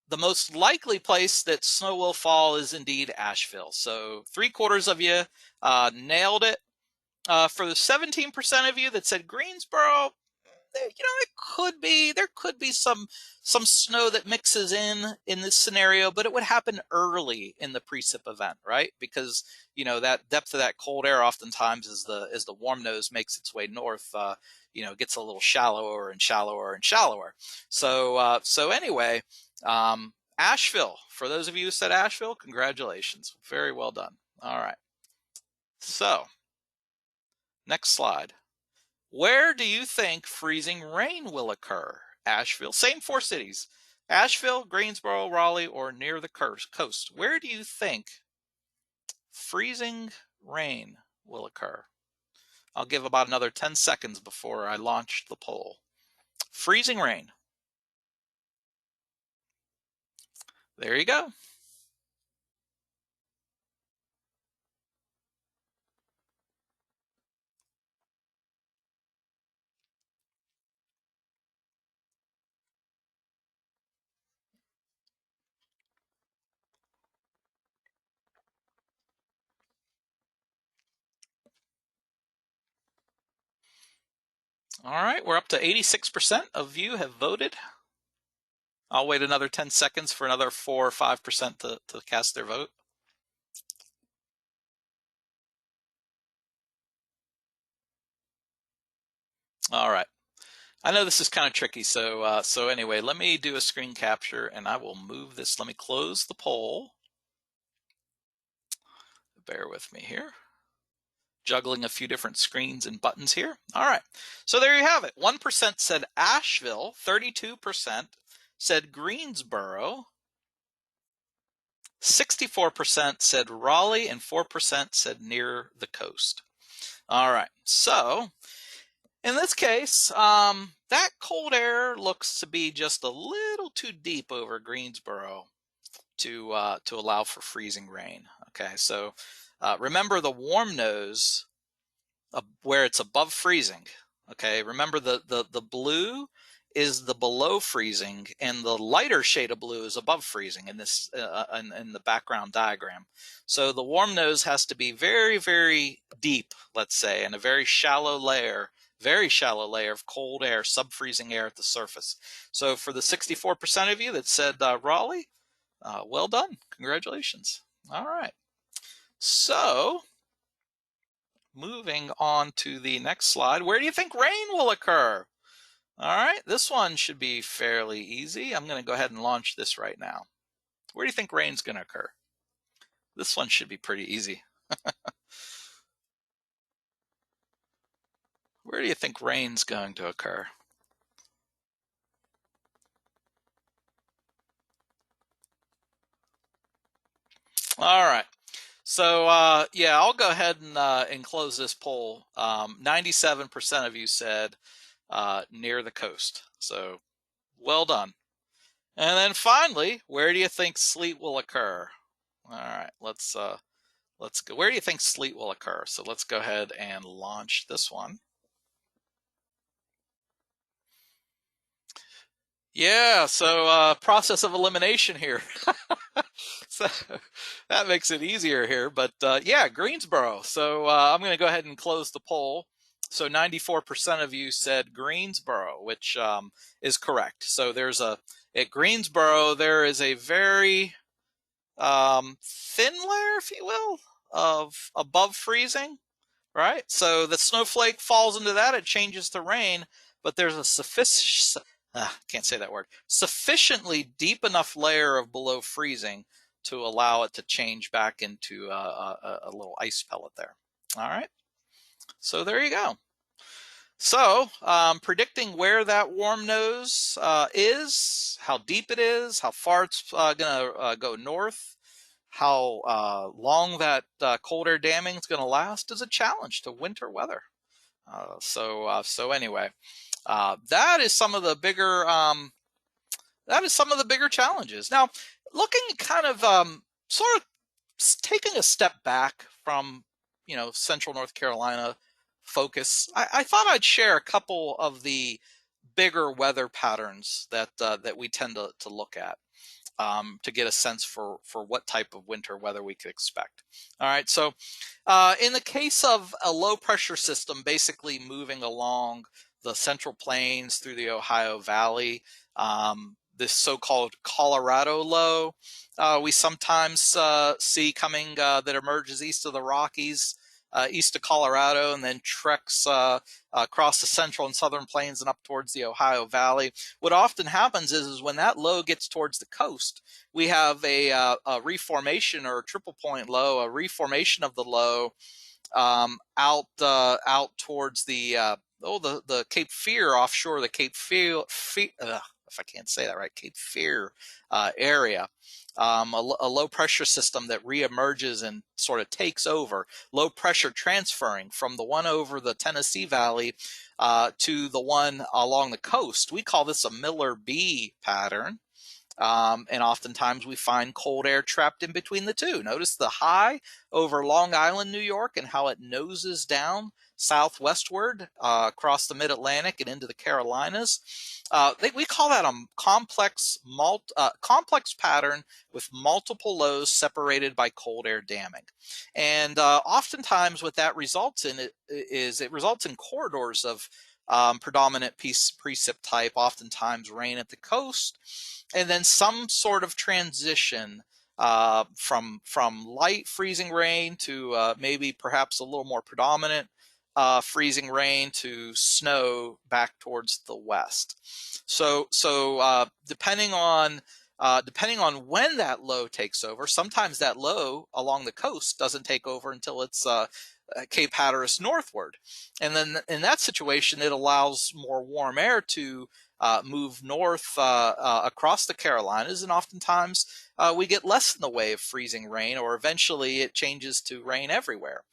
the most likely place that snow will fall is indeed Asheville. So 3/4 of you nailed it. For the 17% of you that said Greensboro, there could be some snow that mixes in this scenario, but it would happen early in the precip event, right? Because that depth of that cold air oftentimes as the warm nose makes its way north, gets a little shallower and shallower and shallower. So anyway, Asheville. For those of you who said Asheville, congratulations, very well done. All right. So next slide. Where do you think freezing rain will occur? Asheville, same four cities. Asheville, Greensboro, Raleigh, or near the coast. Where do you think freezing rain will occur? I'll give about another 10 seconds before I launch the poll. Freezing rain. There you go. All right, we're up to 86% of you have voted. I'll wait another 10 seconds for another 4 or 5% to cast their vote. All right. I know this is kind of tricky, so anyway, let me do a screen capture and I will move this. Let me close the poll. Bear with me here. Juggling a few different screens and buttons here. All right, so there you have it. 1% said Asheville, 32% said Greensboro, 64% said Raleigh, and 4% said near the coast. All right, so in this case, that cold air looks to be just a little too deep over Greensboro to allow for freezing rain. Okay, so remember the warm nose where it's above freezing. Okay, remember the blue is the below freezing, and the lighter shade of blue is above freezing in this in the background diagram. So the warm nose has to be very, very deep, let's say, and a very shallow layer of cold air, sub-freezing air at the surface. So for the 64% of you that said Raleigh, well done, congratulations. All right, so moving on to the next slide, where do you think rain will occur? All right, this one should be fairly easy. I'm going to go ahead and launch this right now. Where do you think rain's going to occur? This one should be pretty easy. Where do you think rain's going to occur? All right. So yeah, I'll go ahead and close this poll. 97% of you said near the coast. So well done. And then finally, where do you think sleet will occur? All right, let's go. Where do you think sleet will occur? So let's go ahead and launch this one. Yeah, so process of elimination here. So that makes it easier here. But yeah, Greensboro. So I'm going to go ahead and close the poll. So 94% of you said Greensboro, which is correct. So at Greensboro, there is a very thin layer, if you will, of above freezing, right? So the snowflake falls into that, it changes to rain, but there's a can't say that word, sufficiently deep enough layer of below freezing to allow it to change back into a little ice pellet there. All right, so there you go. So predicting where that warm nose is, how deep it is, how far it's going to go north, how long that cold air damming is going to last is a challenge to winter weather. So anyway, that is some of the bigger challenges. Now, looking kind of sort of taking a step back from Central North Carolina focus, I thought I'd share a couple of the bigger weather patterns that we tend to look at to get a sense for what type of winter weather we could expect. All right, so in the case of a low pressure system basically moving along the Central Plains through the Ohio Valley. This so-called Colorado low we sometimes see coming that emerges east of the Rockies, east of Colorado, and then treks across the central and southern plains and up towards the Ohio Valley. What often happens is when that low gets towards the coast, we have a reformation or a triple point low, a reformation of the low out towards the Cape Fear offshore, the Cape Fear, if I can't say that right, Cape Fear area. A low pressure system that reemerges and sort of takes over, low pressure transferring from the one over the Tennessee Valley to the one along the coast. We call this a Miller B pattern. And oftentimes we find cold air trapped in between the two. Notice the high over Long Island, New York, and how it noses down southwestward across the mid-Atlantic and into the Carolinas. We call that a complex pattern with multiple lows separated by cold air damming. And oftentimes what that results in is it results in corridors of predominant precip type, oftentimes rain at the coast, and then some sort of transition from light freezing rain to maybe perhaps a little more predominant freezing rain to snow back towards the west. So depending on when that low takes over, sometimes that low along the coast doesn't take over until it's Cape Hatteras northward. And then in that situation, it allows more warm air to move north across the Carolinas, and oftentimes we get less in the way of freezing rain, or eventually it changes to rain everywhere.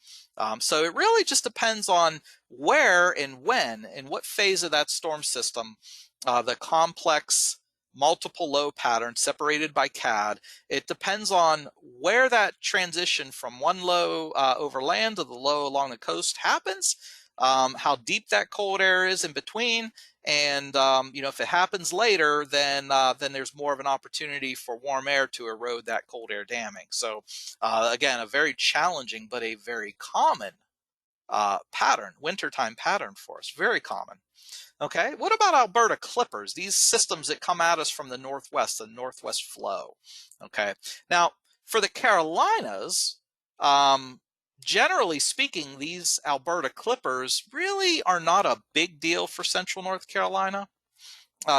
So it really just depends on where and when and what phase of that storm system the complex multiple low pattern separated by CAD. It depends on where that transition from one low over land to the low along the coast happens, how deep that cold air is in between, and if it happens later, then there's more of an opportunity for warm air to erode that cold air damming. So again, a very challenging but a very common pattern, wintertime pattern for us, very common. Okay, what about Alberta clippers? These systems that come at us from the northwest flow. Okay, now for the Carolinas, generally speaking, these Alberta clippers really are not a big deal for central North Carolina.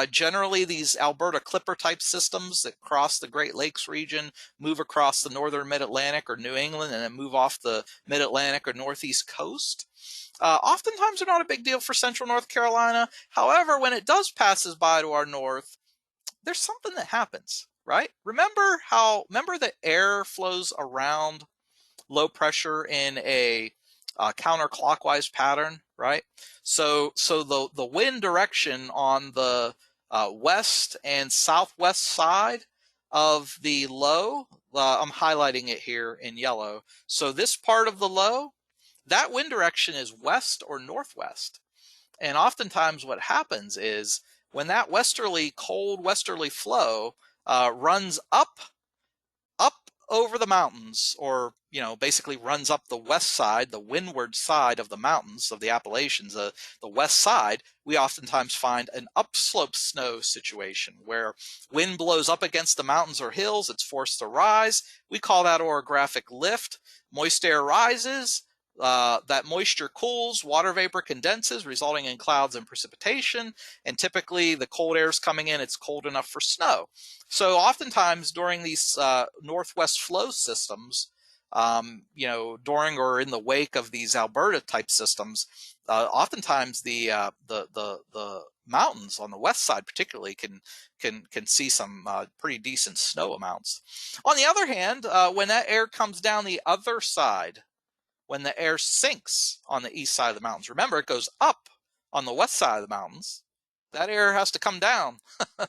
Generally, these Alberta clipper type systems that cross the Great Lakes region, move across the northern mid-Atlantic or New England, and then move off the mid-Atlantic or northeast coast. Oftentimes they're not a big deal for central North Carolina. However, when it does passes by to our north, there's something that happens, right? Remember that air flows around low pressure in a counterclockwise pattern, right? So the wind direction on the west and southwest side of the low, I'm highlighting it here in yellow. So this part of the low, that wind direction is west or northwest. And oftentimes what happens is when that cold westerly flow runs up over the mountains, or basically runs up the west side, the windward side of the mountains of the Appalachians, the west side, we oftentimes find an upslope snow situation where wind blows up against the mountains or hills, it's forced to rise. We call that orographic lift. Moist air rises, that moisture cools, water vapor condenses, resulting in clouds and precipitation, and typically the cold air is coming in, it's cold enough for snow. So oftentimes during these northwest flow systems, during or in the wake of these Alberta type systems, oftentimes the mountains on the west side particularly can see some pretty decent snow amounts. On the other hand, when that air comes down the other side, when the air sinks on the east side of the mountains, remember it goes up on the west side of the mountains, that air has to come down.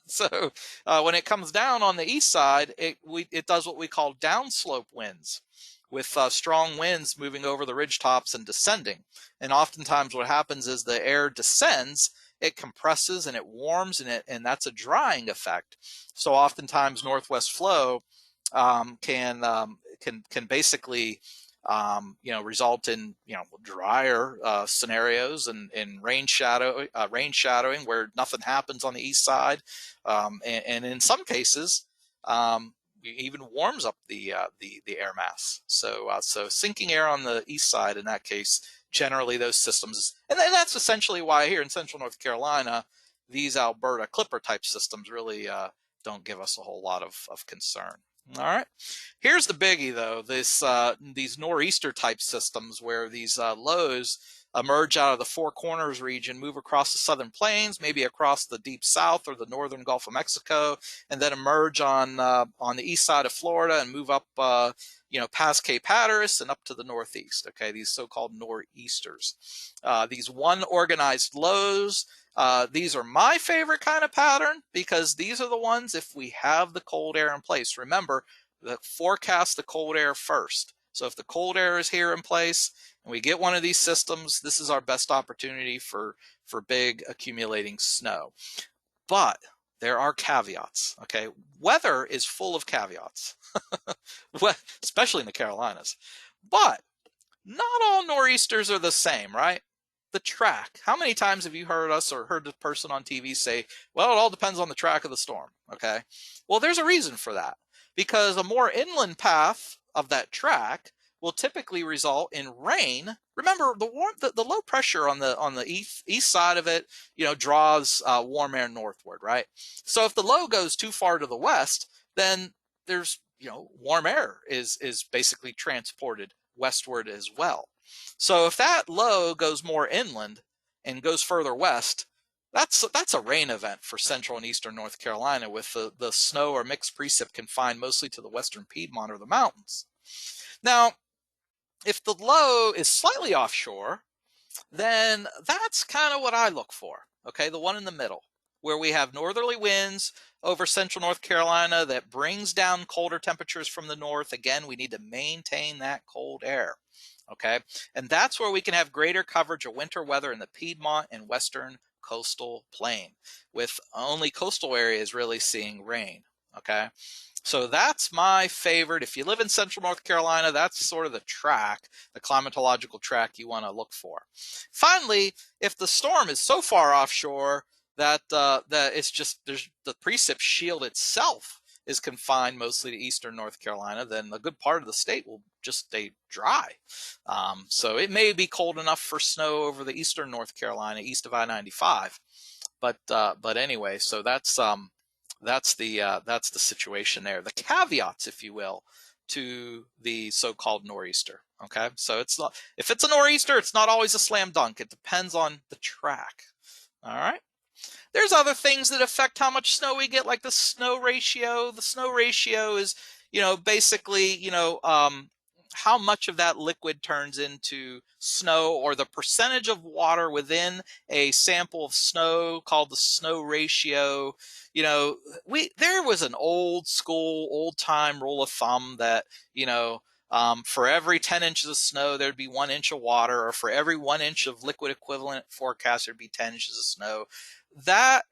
So when it comes down on the east side, it does what we call downslope winds, with strong winds moving over the ridge tops and descending. And oftentimes what happens is the air descends, it compresses and it warms, and that's a drying effect. So oftentimes northwest flow can basically result in drier scenarios and rain shadowing where nothing happens on the east side, and in some cases even warms up the air mass. So sinking air on the east side in that case, generally those systems, and that's essentially why here in central North Carolina, these Alberta Clipper type systems really don't give us a whole lot of concern. All right. Here's the biggie, though. These nor'easter type systems where these lows emerge out of the Four Corners region, move across the southern plains, maybe across the deep south or the northern Gulf of Mexico, and then emerge on the east side of Florida and move up past Cape Hatteras and up to the northeast. Okay, these so-called nor'easters. These one organized lows. These are my favorite kind of pattern because these are the ones if we have the cold air in place. Remember, forecast the cold air first. So if the cold air is here in place and we get one of these systems, this is our best opportunity for big accumulating snow. But there are caveats, okay? Weather is full of caveats, especially in the Carolinas. But not all nor'easters are the same, right? The track. How many times have you heard us or heard the person on TV say, well, it all depends on the track of the storm, okay? Well, there's a reason for that. Because a more inland path of that track will typically result in rain. Remember, the low pressure on the east side of it, draws warm air northward, right? So if the low goes too far to the west, then there's warm air is basically transported westward as well. So if that low goes more inland and goes further west, that's a rain event for central and eastern North Carolina, with the snow or mixed precip confined mostly to the western Piedmont or the mountains. Now, if the low is slightly offshore, then that's kind of what I look for, okay? The one in the middle, where we have northerly winds over central North Carolina that brings down colder temperatures from the north. Again, we need to maintain that cold air, okay? And that's where we can have greater coverage of winter weather in the Piedmont and western coastal plain, with only coastal areas really seeing rain, okay? So that's my favorite. If you live in central North Carolina, that's sort of the track, the climatological track you want to look for. Finally, if the storm is so far offshore that it's just the precip shield itself is confined mostly to eastern North Carolina, then a good part of the state will just stay dry. So it may be cold enough for snow over the eastern North Carolina, east of I-95. But anyway, so that's the situation there. The caveats, if you will, to the so-called nor'easter. Okay, so it's not, if it's a nor'easter, it's not always a slam dunk. It depends on the track. All right. There's other things that affect how much snow we get, like the snow ratio. The snow ratio is, basically, how much of that liquid turns into snow, or the percentage of water within a sample of snow, called the snow ratio. There was an old school, old time rule of thumb that, for every 10 inches of snow, there'd be 1 inch of water, or for every 1 inch of liquid equivalent forecast, there'd be 10 inches of snow. That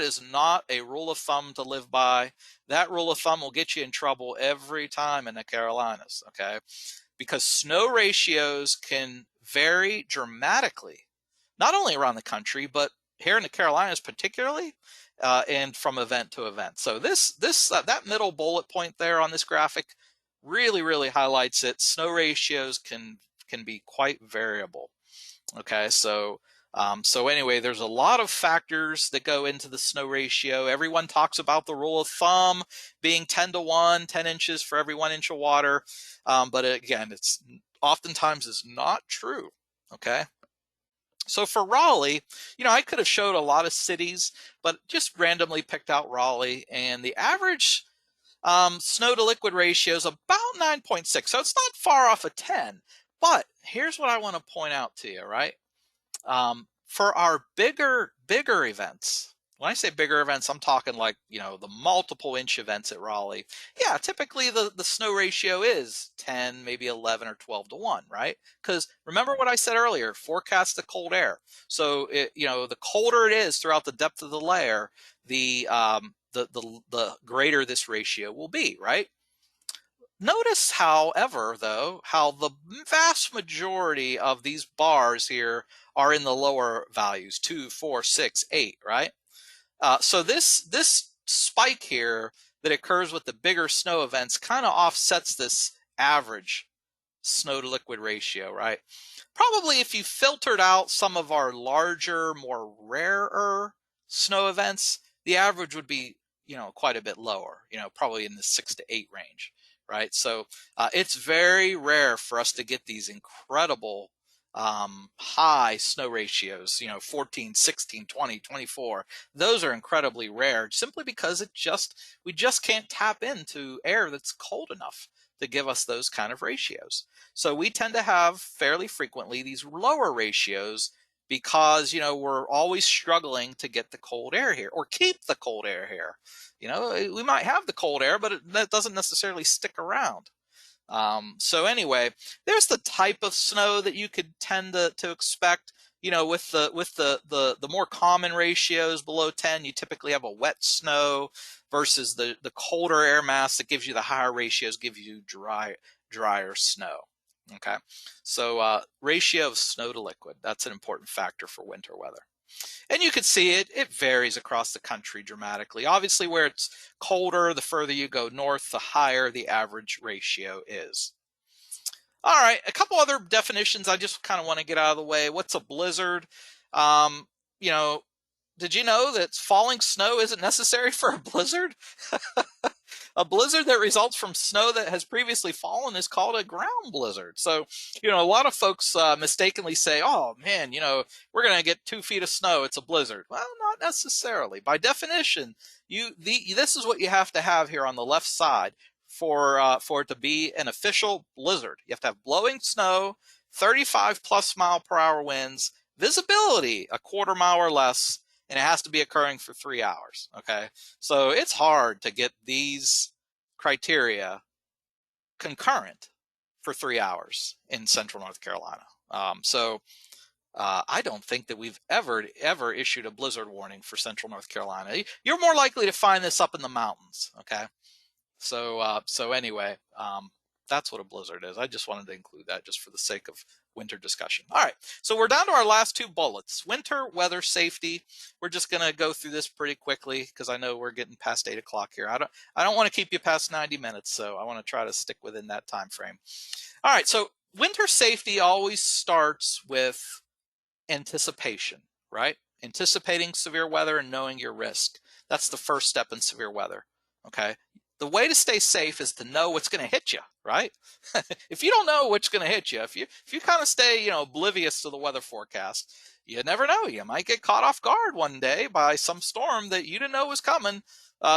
is not a rule of thumb to live by. That rule of thumb will get you in trouble every time in the Carolinas, okay? Because snow ratios can vary dramatically, not only around the country, but here in the Carolinas particularly, and from event to event. So that middle bullet point there on this graphic really, really highlights it. Snow ratios can be quite variable. Okay, so anyway, there's a lot of factors that go into the snow ratio. Everyone talks about the rule of thumb being 10 to 1, 10 inches for every 1 inch of water. But again, it's oftentimes is not true. Okay. So for Raleigh, I could have showed a lot of cities, but just randomly picked out Raleigh, and the average snow to liquid ratio is about 9.6. So it's not far off of 10. But here's what I want to point out to you, right? For our bigger events, when I say bigger events, I'm talking like, the multiple inch events at Raleigh. Yeah, typically the snow ratio is 10, maybe 11 or 12 to 1, right? Because remember what I said earlier, forecast the cold air. So, the colder it is throughout the depth of the layer, the greater this ratio will be, right? Notice, however, though, how the vast majority of these bars here are in the lower values, 2, 4, 6, 8, right? So this spike here that occurs with the bigger snow events kind of offsets this average snow to liquid ratio, right? Probably if you filtered out some of our larger, more rarer snow events, the average would be, quite a bit lower, probably in the 6 to 8 range, right? So it's very rare for us to get these incredible high snow ratios, 14, 16, 20, 24. Those are incredibly rare simply because we just can't tap into air that's cold enough to give us those kind of ratios. So we tend to have fairly frequently these lower ratios because, we're always struggling to get the cold air here or keep the cold air here. We might have the cold air, but that doesn't necessarily stick around. So anyway, there's the type of snow that you could tend to expect. With the more common ratios below 10, you typically have a wet snow versus the colder air mass that gives you the higher ratios, give you drier snow. Okay, so ratio of snow to liquid, that's an important factor for winter weather. And you can see it varies across the country dramatically. Obviously, where it's colder, the further you go north, the higher the average ratio is. All right, a couple other definitions I just kind of want to get out of the way. What's a blizzard? Um, you know, did you know that falling snow isn't necessary for a blizzard? A blizzard that results from snow that has previously fallen is called a ground blizzard. So, a lot of folks mistakenly say, oh man, we're going to get 2 feet of snow. It's a blizzard. Well, not necessarily. By definition, this is what you have to have here on the left side for it to be an official blizzard. You have to have blowing snow, 35 plus mile per hour winds, visibility a quarter mile or less, and it has to be occurring for 3 hours. Okay, so it's hard to get these criteria concurrent for 3 hours in central North Carolina. I don't think that we've ever issued a blizzard warning for central North Carolina. You're more likely to find this up in the mountains. Okay, so anyway, that's what a blizzard is. I just wanted to include that just for the sake of winter discussion. All right, so we're down to our last 2 bullets. Winter weather safety. We're just going to go through this pretty quickly because I know we're getting past 8 o'clock here. I don't want to keep you past 90 minutes, so I want to try to stick within that time frame. All right, so winter safety always starts with anticipation, right? Anticipating severe weather and knowing your risk. That's the first step in severe weather. Okay, the way to stay safe is to know what's going to hit you, right? If you don't know what's going to hit you, if you kind of stay, oblivious to the weather forecast, you never know. You might get caught off guard one day by some storm that you didn't know was coming.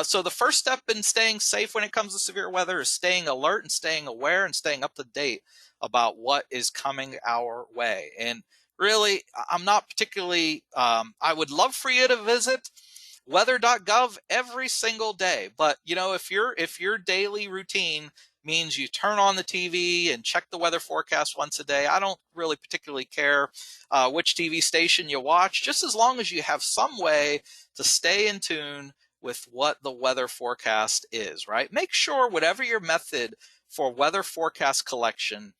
So the first step in staying safe when it comes to severe weather is staying alert and staying aware and staying up to date about what is coming our way. And really, I'm not particularly, I would love for you to visit weather.gov every single day. But if your daily routine means you turn on the TV and check the weather forecast once a day, I don't really particularly care which TV station you watch, just as long as you have some way to stay in tune with what the weather forecast is, right? Make sure whatever your method for weather forecast collection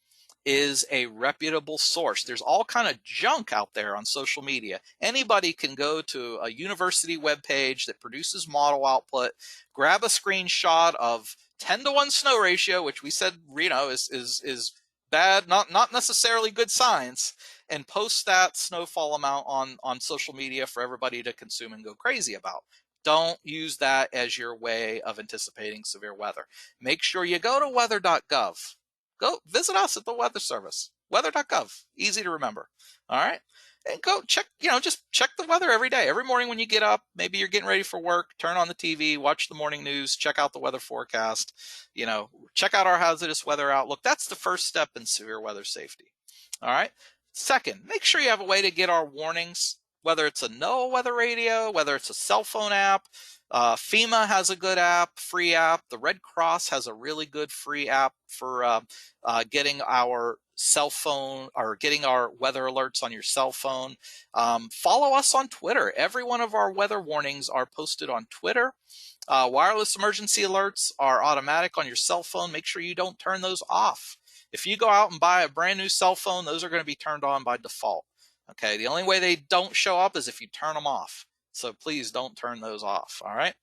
is a reputable source. There's all kind of junk out there on social media. Anybody can go to a university webpage that produces model output, grab a screenshot of 10-to-1 snow ratio, which we said, is bad, not necessarily good science, and post that snowfall amount on social media for everybody to consume and go crazy about. Don't use that as your way of anticipating severe weather. Make sure you go to weather.gov. Go visit us at the Weather Service, weather.gov, easy to remember. All right. And go check, just check the weather every day. Every morning when you get up, maybe you're getting ready for work, turn on the TV, watch the morning news, check out the weather forecast, check out our hazardous weather outlook. That's the first step in severe weather safety. All right. Second, make sure you have a way to get our warnings whether it's a NOAA weather radio, whether it's a cell phone app. FEMA has a good app, free app. The Red Cross has a really good free app for getting our cell phone or getting our weather alerts on your cell phone. Follow us on Twitter. Every one of our weather warnings are posted on Twitter. Wireless emergency alerts are automatic on your cell phone. Make sure you don't turn those off. If you go out and buy a brand new cell phone, those are going to be turned on by default. Okay, the only way they don't show up is if you turn them off. So please don't turn those off. All right.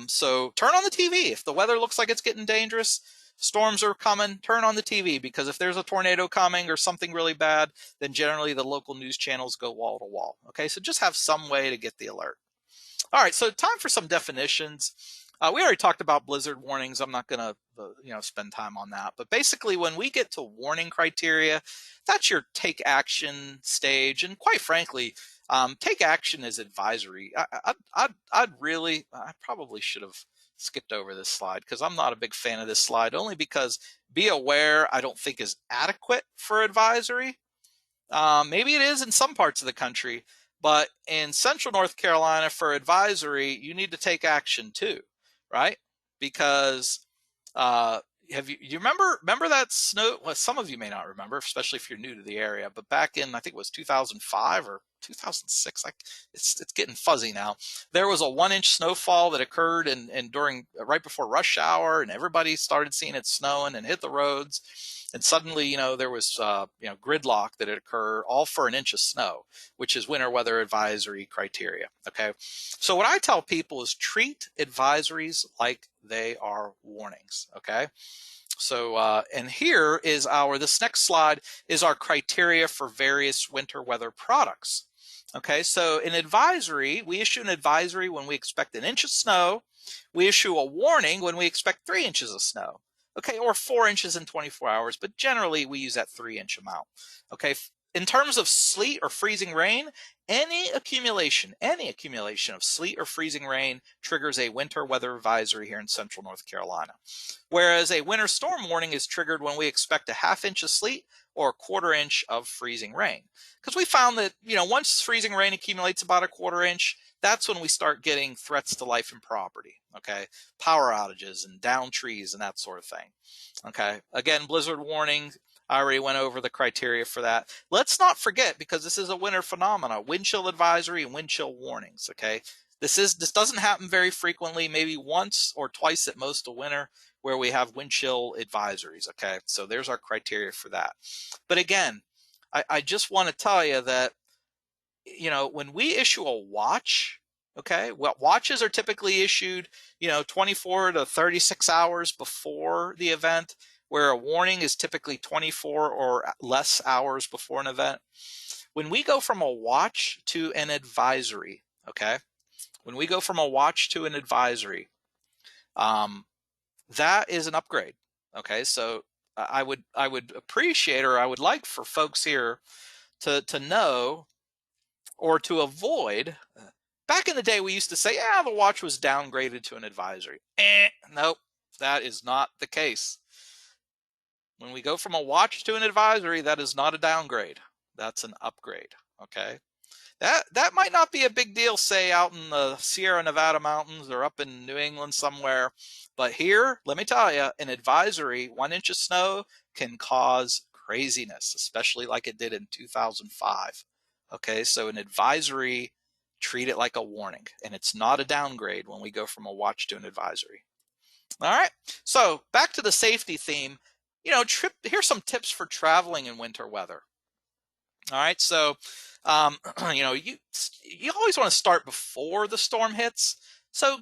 So turn on the TV. If the weather looks like it's getting dangerous, storms are coming, turn on the TV, because if there's a tornado coming or something really bad, then generally the local news channels go wall to wall. Okay, so just have some way to get the alert. All right, so time for some definitions. We already talked about blizzard warnings. I'm not going to spend time on that. But basically, when we get to warning criteria, that's your take action stage. And quite frankly, take action is advisory. I probably should have skipped over this slide because I'm not a big fan of this slide, only because be aware I don't think is adequate for advisory. Maybe it is in some parts of the country, but in central North Carolina for advisory, you need to take action too, right? Because you remember that snow? Well, some of you may not remember, especially if you're new to the area, but back in, I think it was 2005 or 2006, it's getting fuzzy now. There was a 1-inch snowfall that occurred and during right before rush hour, and everybody started seeing it snowing and hit the roads. And suddenly, there was gridlock that had occurred, all for 1 inch of snow, which is winter weather advisory criteria. Okay, so what I tell people is treat advisories like they are warnings. Okay, so and here is this next slide is our criteria for various winter weather products. Okay, so in advisory, we issue an advisory when we expect 1 inch of snow. We issue a warning when we expect 3 inches of snow. Okay, or 4 inches in 24 hours, but generally we use that 3-inch amount. Okay, in terms of sleet or freezing rain, any accumulation of sleet or freezing rain triggers a winter weather advisory here in central North Carolina. Whereas a winter storm warning is triggered when we expect a 1/2 inch of sleet or a 1/4 inch of freezing rain. Because we found that, once freezing rain accumulates about a 1/4 inch, that's when we start getting threats to life and property. Okay, power outages and down trees and that sort of thing. Okay, again, blizzard warning, I already went over the criteria for that. Let's not forget, because this is a winter phenomena, wind chill advisory and wind chill warnings. Okay, this doesn't happen very frequently, maybe once or twice at most a winter, where we have wind chill advisories. Okay, so there's our criteria for that. But again, I just want to tell you that when we issue a watch, okay, well, watches are typically issued 24 to 36 hours before the event, where a warning is typically 24 or less hours before an event. When we go from a watch to an advisory, okay, when we go from a watch to an advisory, that is an upgrade. Okay, so I would appreciate, or I would like for folks here to know or to avoid. Back in the day, we used to say, the watch was downgraded to an advisory. Nope, that is not the case. When we go from a watch to an advisory, that is not a downgrade. That's an upgrade. Okay, that might not be a big deal, say out in the Sierra Nevada mountains or up in New England somewhere, but here, let me tell you, an advisory, 1 inch of snow can cause craziness, especially like it did in 2005. Okay, so an advisory, treat it like a warning, and it's not a downgrade when we go from a watch to an advisory. All right, so back to the safety theme. Here's some tips for traveling in winter weather. All right, so you always want to start before the storm hits. So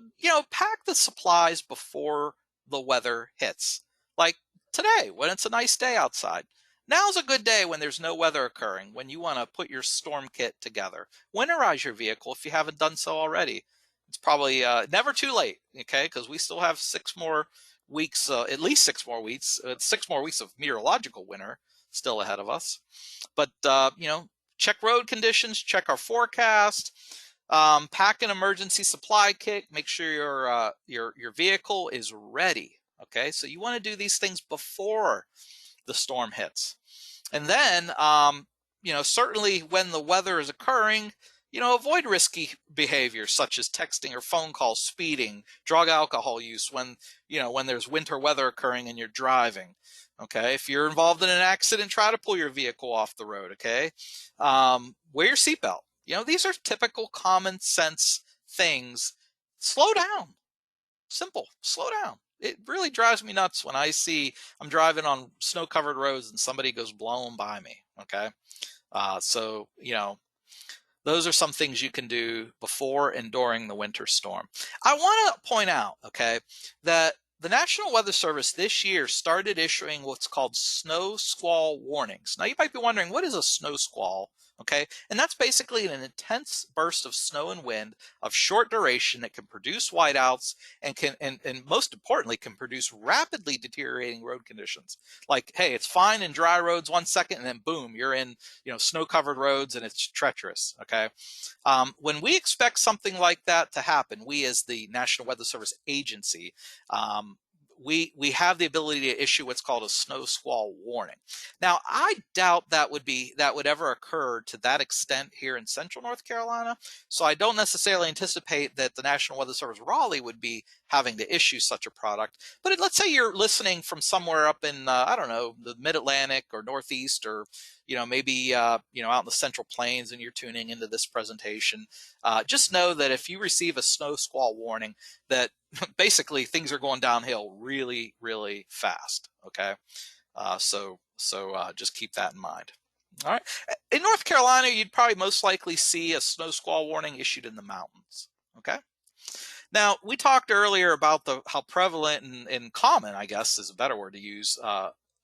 pack the supplies before the weather hits. Like today, when it's a nice day outside. Now's a good day when there's no weather occurring, when you want to put your storm kit together. Winterize your vehicle if you haven't done so already. It's probably never too late, okay, because we still have 6 more weeks, at least 6 more weeks, 6 more weeks of meteorological winter still ahead of us. But, check road conditions, check our forecast, pack an emergency supply kit, make sure your vehicle is ready, okay? So you want to do these things before the storm hits. And then, certainly when the weather is occurring, Avoid risky behaviors such as texting or phone calls, speeding, drug alcohol use when there's winter weather occurring and you're driving. Okay. If you're involved in an accident, try to pull your vehicle off the road. Okay. Wear your seatbelt. These are typical common sense things. Slow down. Simple. Slow down. It really drives me nuts when I'm driving on snow covered roads and somebody goes blowing by me. Okay. So, those are some things you can do before and during the winter storm. I want to point out, okay, that the National Weather Service this year started issuing what's called snow squall warnings. Now, you might be wondering, what is a snow squall? Okay, and that's basically an intense burst of snow and wind of short duration that can produce whiteouts and most importantly can produce rapidly deteriorating road conditions. Like, hey, it's fine in dry roads 1 second, and then boom, you're in snow-covered roads and it's treacherous. Okay, when we expect something like that to happen, we as the National Weather Service agency, we have the ability to issue what's called a snow squall warning. Now, I doubt that would ever occur to that extent here in central North Carolina. So I don't necessarily anticipate that the National Weather Service Raleigh would be having to issue such a product. But let's say you're listening from somewhere up in I don't know, the Mid-Atlantic or Northeast, or maybe out in the Central Plains, and you're tuning into this presentation. Just know that if you receive a snow squall warning, that basically things are going downhill really, really fast. Okay, so just keep that in mind. All right. In North Carolina, you'd probably most likely see a snow squall warning issued in the mountains. Okay. Now, we talked earlier about how prevalent and common, I guess is a better word to use,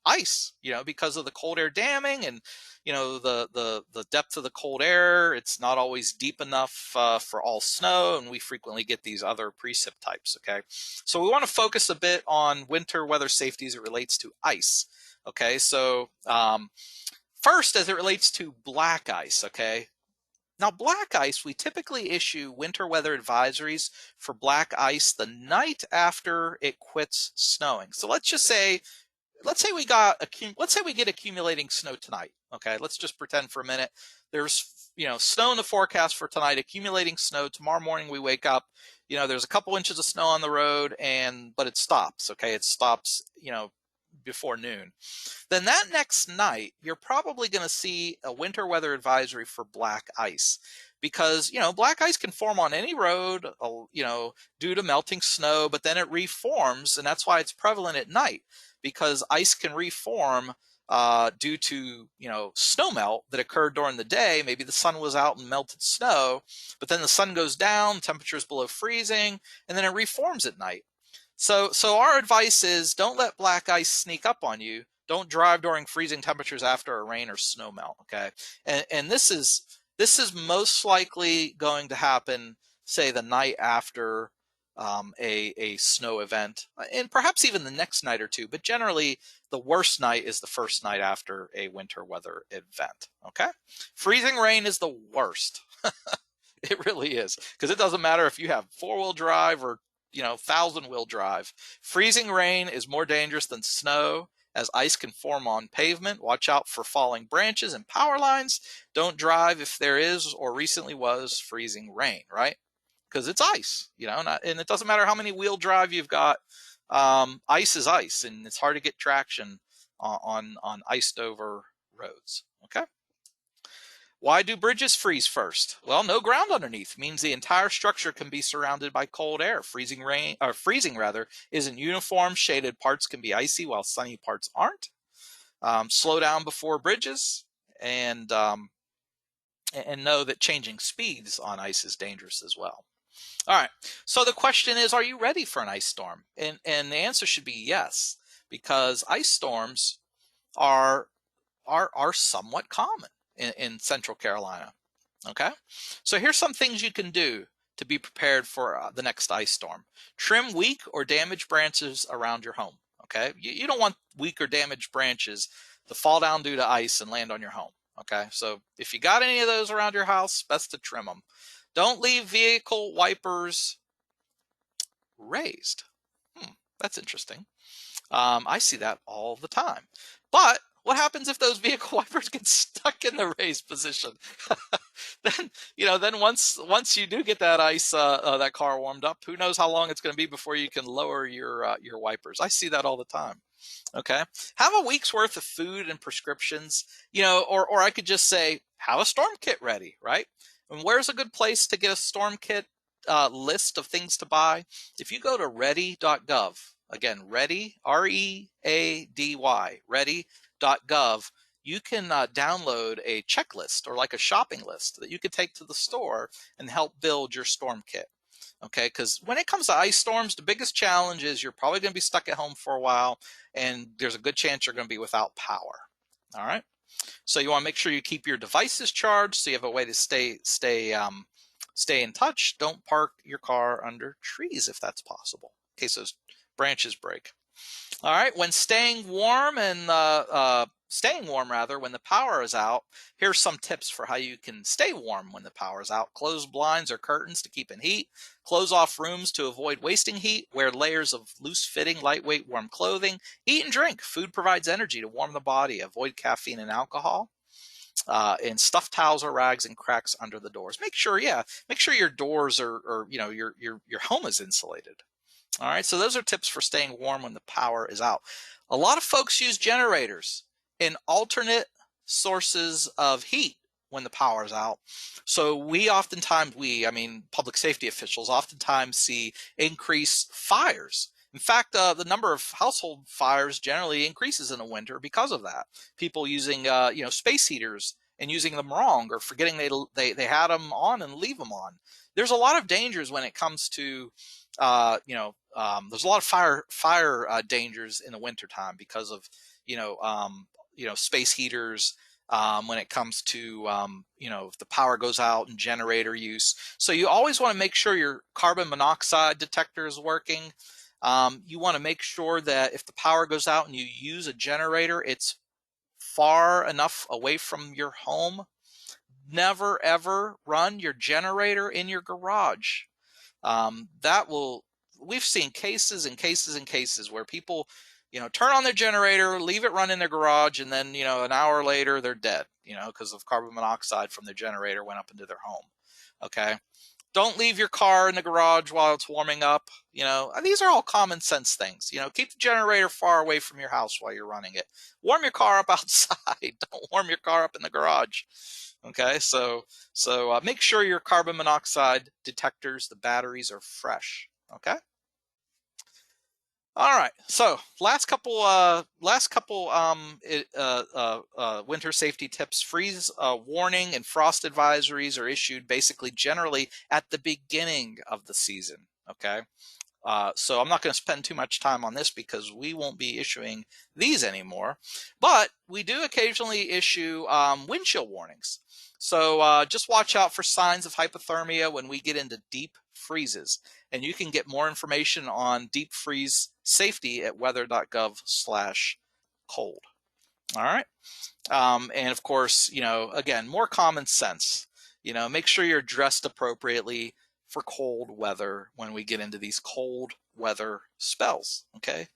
ice, because of the cold air damming and, the depth of the cold air. It's not always deep enough for all snow, and we frequently get these other precip types. Okay, so we want to focus a bit on winter weather safety as it relates to ice. Okay, so first, as it relates to black ice. Okay, now, black ice, we typically issue winter weather advisories for black ice the night after it quits snowing. So let's say we get accumulating snow tonight. Okay, let's just pretend for a minute there's snow in the forecast for tonight, accumulating snow. Tomorrow morning we wake up, there's a couple inches of snow on the road, but it stops. Okay, it stops before noon. Then that next night, you're probably going to see a winter weather advisory for black ice, because black ice can form on any road due to melting snow, but then it reforms, and that's why it's prevalent at night, because ice can reform due to snow melt that occurred during the day. Maybe the sun was out and melted snow, but then the sun goes down, temperatures below freezing, and then it reforms at night. So our advice is, don't let black ice sneak up on you. Don't drive during freezing temperatures after a rain or snow melt. Okay, and this is most likely going to happen, say, the night after a snow event, and perhaps even the next night or two. But generally, the worst night is the first night after a winter weather event. Okay, freezing rain is the worst. It really is, because it doesn't matter if you have four-wheel drive or thousand-wheel drive. Freezing rain is more dangerous than snow, as ice can form on pavement. Watch out for falling branches and power lines. Don't drive if there is or recently was freezing rain, right? Because it's ice, and it doesn't matter how many wheel drive you've got. Ice is ice, and it's hard to get traction on iced over roads. Okay. Why do bridges freeze first? Well, no ground underneath means the entire structure can be surrounded by cold air. Freezing rather, isn't uniform. Shaded parts can be icy while sunny parts aren't. Slow down before bridges, and know that changing speeds on ice is dangerous as well. All right. So the question is, are you ready for an ice storm? And the answer should be yes, because ice storms are somewhat common in Central Carolina. Okay, so here's some things you can do to be prepared for the next ice storm. Trim weak or damaged branches around your home. Okay, you don't want weak or damaged branches to fall down due to ice and land on your home. Okay, so if you got any of those around your house, best to trim them. Don't leave vehicle wipers raised. That's interesting. I see that all the time. But what happens if those vehicle wipers get stuck in the raised position? Then, then once you do get that that car warmed up, who knows how long it's going to be before you can lower your wipers. I see that all the time. Okay. Have a week's worth of food and prescriptions, or I could just say, have a storm kit ready, right? And where's a good place to get a storm kit list of things to buy? If you go to ready.gov, again, ready, READY, ready.gov, you can download a checklist or like a shopping list that you could take to the store and help build your storm kit. Okay, because when it comes to ice storms, the biggest challenge is you're probably going to be stuck at home for a while, and there's a good chance you're going to be without power. All right, so you want to make sure you keep your devices charged, so you have a way to stay in touch. Don't park your car under trees if that's possible, in case those branches break. All right, when staying warm when the power is out, here's some tips for how you can stay warm when the power is out. Close blinds or curtains to keep in heat. Close off rooms to avoid wasting heat. Wear layers of loose-fitting, lightweight, warm clothing. Eat and drink. Food provides energy to warm the body. Avoid caffeine and alcohol. And stuff towels or rags and cracks under the doors. Make sure your doors or your home is insulated. All right, so those are tips for staying warm when the power is out. A lot of folks use generators and alternate sources of heat when the power is out. So public safety officials oftentimes see increased fires. In fact, the number of household fires generally increases in the winter because of that. People using space heaters and using them wrong, or forgetting they had them on and leave them on. There's a lot of dangers when it comes to there's a lot of fire dangers in the wintertime because of space heaters, when it comes to if the power goes out and generator use. So you always want to make sure your carbon monoxide detector is working. You want to make sure that if the power goes out and you use a generator, it's far enough away from your home. Never ever run your generator in your garage. We've seen cases and cases and cases where people, turn on their generator, leave it run in their garage, and then, an hour later they're dead, because of carbon monoxide from their generator went up into their home. Okay. Don't leave your car in the garage while it's warming up. These are all common sense things. Keep the generator far away from your house while you're running it. Warm your car up outside. Don't warm your car up in the garage. Okay, so make sure your carbon monoxide detectors, the batteries, are fresh. Okay. All right. So last couple winter safety tips. Freeze warning and frost advisories are issued generally at the beginning of the season. Okay. So I'm not going to spend too much time on this because we won't be issuing these anymore, but we do occasionally issue wind chill warnings. So just watch out for signs of hypothermia when we get into deep freezes. And you can get more information on deep freeze safety at weather.gov/cold. All right. And of course, again, more common sense. Make sure you're dressed appropriately for cold weather when we get into these cold weather spells. Okay.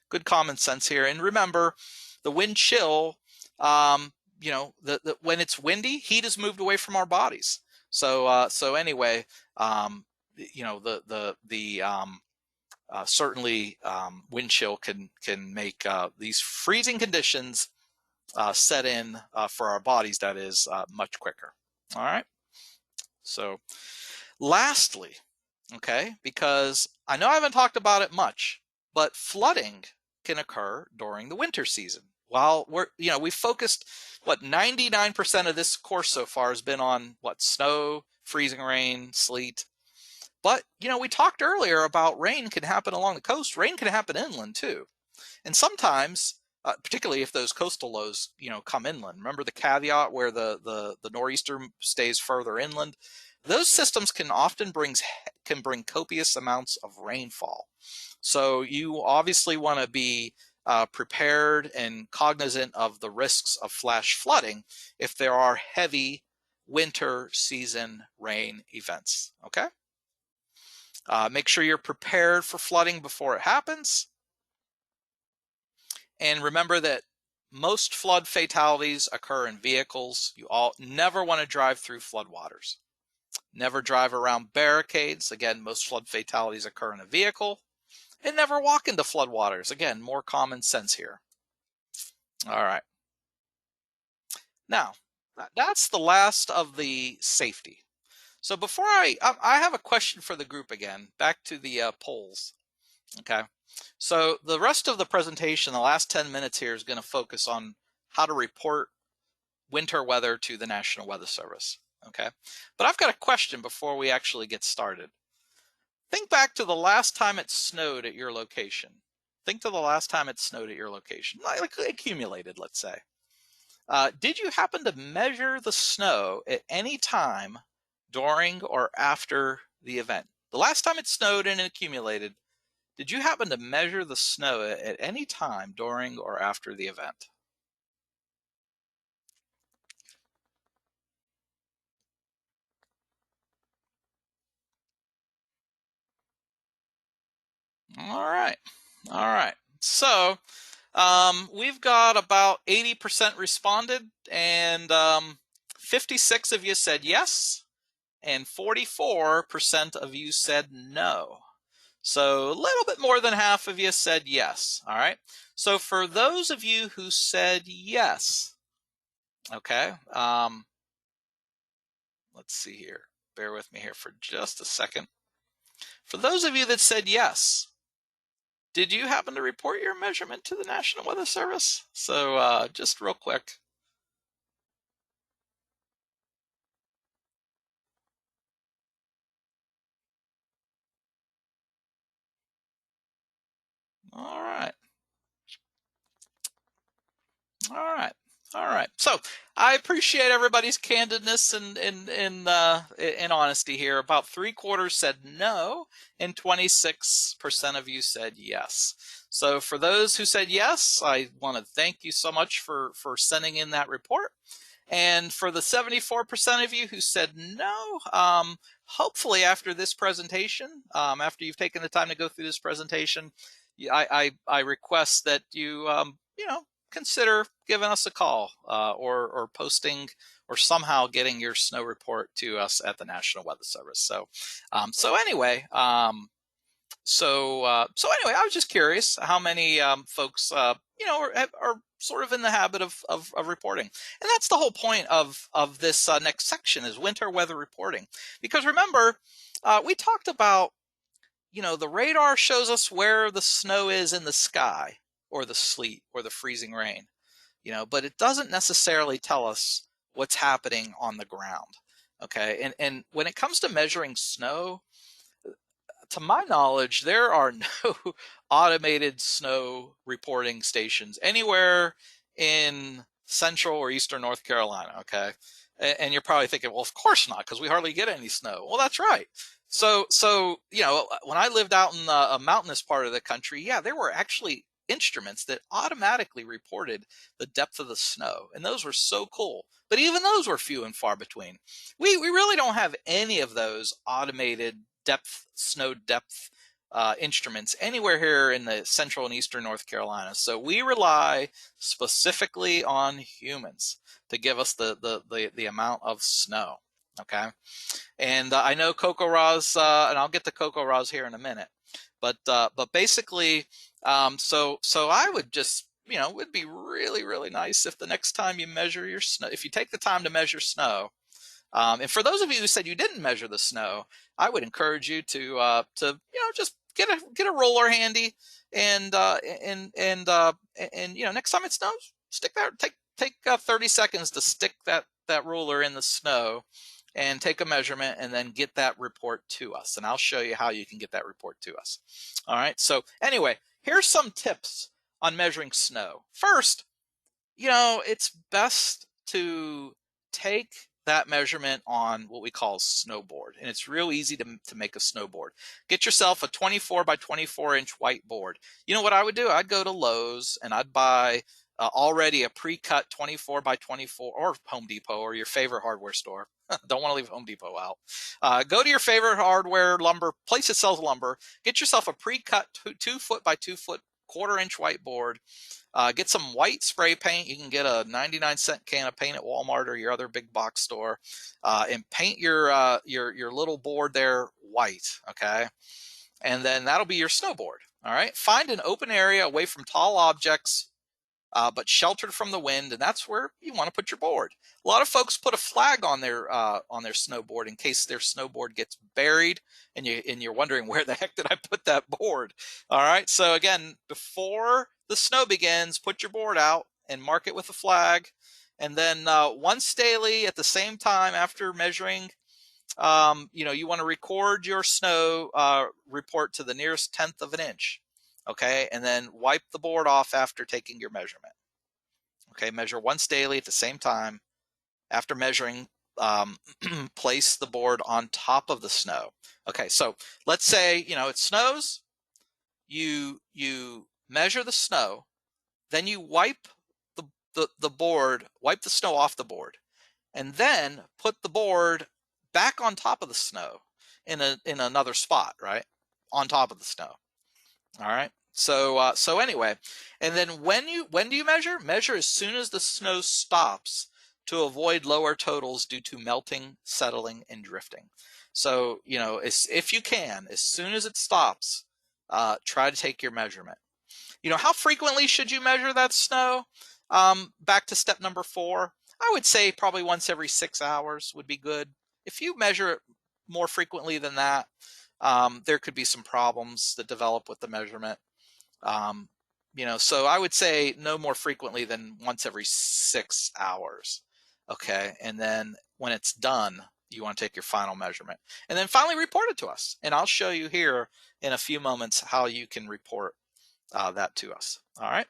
Good common sense here. And remember, the wind chill, when it's windy, heat is moved away from our bodies. So anyway, certainly wind chill can make these freezing conditions set in for our bodies, that is, much quicker. All right. So lastly, okay, because I know I haven't talked about it much, but flooding can occur during the winter season. While we focused, 99% of this course so far has been on snow, freezing rain, sleet. But, we talked earlier about rain can happen along the coast. Rain can happen inland too. And sometimes, particularly if those coastal lows, come inland. Remember the caveat where the nor'easter stays further inland? Those systems can often bring copious amounts of rainfall. So you obviously want to be prepared and cognizant of the risks of flash flooding if there are heavy winter season rain events. Okay. Make sure you're prepared for flooding before it happens. And remember that most flood fatalities occur in vehicles. You all never want to drive through floodwaters. Never drive around barricades. Again, most flood fatalities occur in a vehicle. And never walk into floodwaters. Again, more common sense here. All right. Now, that's the last of the safety. So before I have a question for the group again, back to the polls. Okay. So the rest of the presentation, the last 10 minutes here, is going to focus on how to report winter weather to the National Weather Service. Okay. But I've got a question before we actually get started. Think back to the last time it snowed at your location. Think to the last time it snowed at your location, like accumulated, let's say. Did you happen to measure the snow at any time during or after the event? The last time it snowed and it accumulated, did you happen to measure the snow at any time during or after the event? All right. All right. So we've got about 80% responded, and 56 of you said yes, and 44% of you said no. So a little bit more than half of you said yes. All right. So for those of you who said yes, okay, let's see here. Bear with me here for just a second. For those of you that said yes, did you happen to report your measurement to the National Weather Service? So just real quick. All right. All right. All right. So I appreciate everybody's candidness and honesty here. About 3/4 said no, and 26% of you said yes. So for those who said yes, I want to thank you so much for sending in that report. And for the 74% of you who said no, hopefully after this presentation, after you've taken the time to go through this presentation, I request that you, consider giving us a call or posting or somehow getting your snow report to us at the National Weather Service. So anyway, I was just curious how many folks, are sort of in the habit of reporting. And that's the whole point of this next section is winter weather reporting. Because remember, we talked about, the radar shows us where the snow is in the sky or the sleet or the freezing rain, but it doesn't necessarily tell us what's happening on the ground. Okay. And when it comes to measuring snow, to my knowledge, there are no automated snow reporting stations anywhere in central or eastern North Carolina. Okay. And you're probably thinking, well, of course not, because we hardly get any snow. Well, that's right. So, when I lived out in a mountainous part of the country, yeah, there were actually instruments that automatically reported the depth of the snow. And those were so cool. But even those were few and far between. We really don't have any of those automated snow depth instruments anywhere here in the central and eastern North Carolina. So we rely specifically on humans to give us the amount of snow. Okay. And I know Coco Roz, and I'll get to Coco Roz here in a minute, but basically, so I would just, it would be really, really nice if the next time you measure your snow, if you take the time to measure snow, and for those of you who said you didn't measure the snow, I would encourage you to just get a roller handy, and next time it snows, take 30 seconds to stick that ruler in the snow and take a measurement and then get that report to us. And I'll show you how you can get that report to us. All right. So anyway, here's some tips on measuring snow. First, it's best to take that measurement on what we call snowboard. And it's real easy to make a snowboard. Get yourself a 24 by 24 inch whiteboard. You know what I would do? I'd go to Lowe's and I'd buy already a pre-cut 24 by 24, or Home Depot or your favorite hardware store. Don't want to leave Home Depot out. Go to your favorite hardware lumber place that sells lumber. Get yourself a pre-cut 2 foot by 2 foot quarter-inch whiteboard. Get some white spray paint. You can get a 99-cent can of paint at Walmart or your other big box store, and paint your little board there white. Okay, and then that'll be your snowboard. All right. Find an open area away from tall objects, but sheltered from the wind, and that's where you want to put your board. A lot of folks put a flag on their snowboard in case their snowboard gets buried, and you're wondering, where the heck did I put that board? All right, so again, before the snow begins, put your board out and mark it with a flag, and then once daily at the same time after measuring, you want to record your snow report to the nearest tenth of an inch. Okay, and then wipe the board off after taking your measurement. Okay, measure once daily at the same time. After measuring, place the board on top of the snow. Okay, so let's say it snows. You measure the snow, then you wipe the board, wipe the snow off the board, and then put the board back on top of the snow in another spot, right on top of the snow. All right. So anyway, and then when do you measure? Measure as soon as the snow stops to avoid lower totals due to melting, settling, and drifting. So if you can, as soon as it stops, try to take your measurement. How frequently should you measure that snow? Back to step number 4. I would say probably once every 6 hours would be good. If you measure it more frequently than that, there could be some problems that develop with the measurement. So I would say no more frequently than once every 6 hours. Okay, and then when it's done, you want to take your final measurement, and then finally report it to us. And I'll show you here in a few moments how you can report that to us. All right.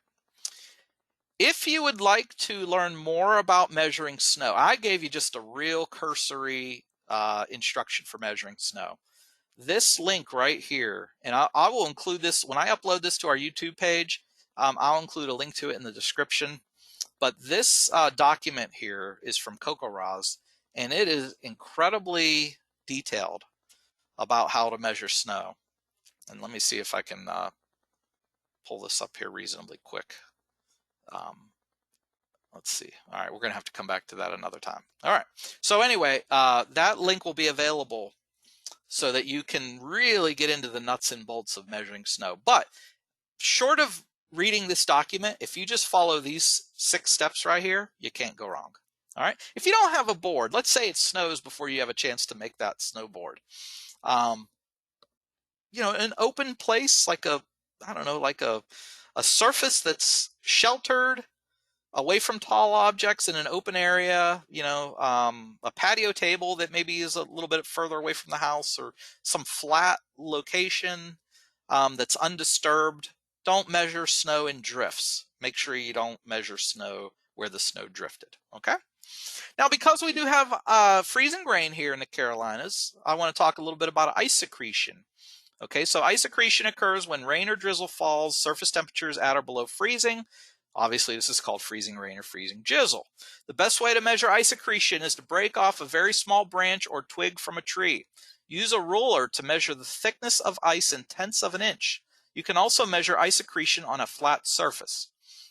If you would like to learn more about measuring snow, I gave you just a real cursory instruction for measuring snow. This link right here, and I will include this when I upload this to our YouTube page. I'll include a link to it in the description. But this document here is from CocoRoz, and it is incredibly detailed about how to measure snow. And let me see if I can pull this up here reasonably quick. Let's see. All right, we're going to have to come back to that another time. All right. So anyway, that link will be available so that you can really get into the nuts and bolts of measuring snow. But short of reading this document, if you just follow these 6 steps right here, you can't go wrong. All right. If you don't have a board, let's say it snows before you have a chance to make that snowboard. An open place like a surface that's sheltered, away from tall objects, in an open area, a patio table that maybe is a little bit further away from the house, or some flat location that's undisturbed. Don't measure snow in drifts. Make sure you don't measure snow where the snow drifted. Okay. Now, because we do have freezing rain here in the Carolinas, I want to talk a little bit about ice accretion. Okay, so ice accretion occurs when rain or drizzle falls, surface temperatures at or below freezing. Obviously, this is called freezing rain or freezing drizzle. The best way to measure ice accretion is to break off a very small branch or twig from a tree. Use a ruler to measure the thickness of ice in tenths of an inch. You can also measure ice accretion on a flat surface.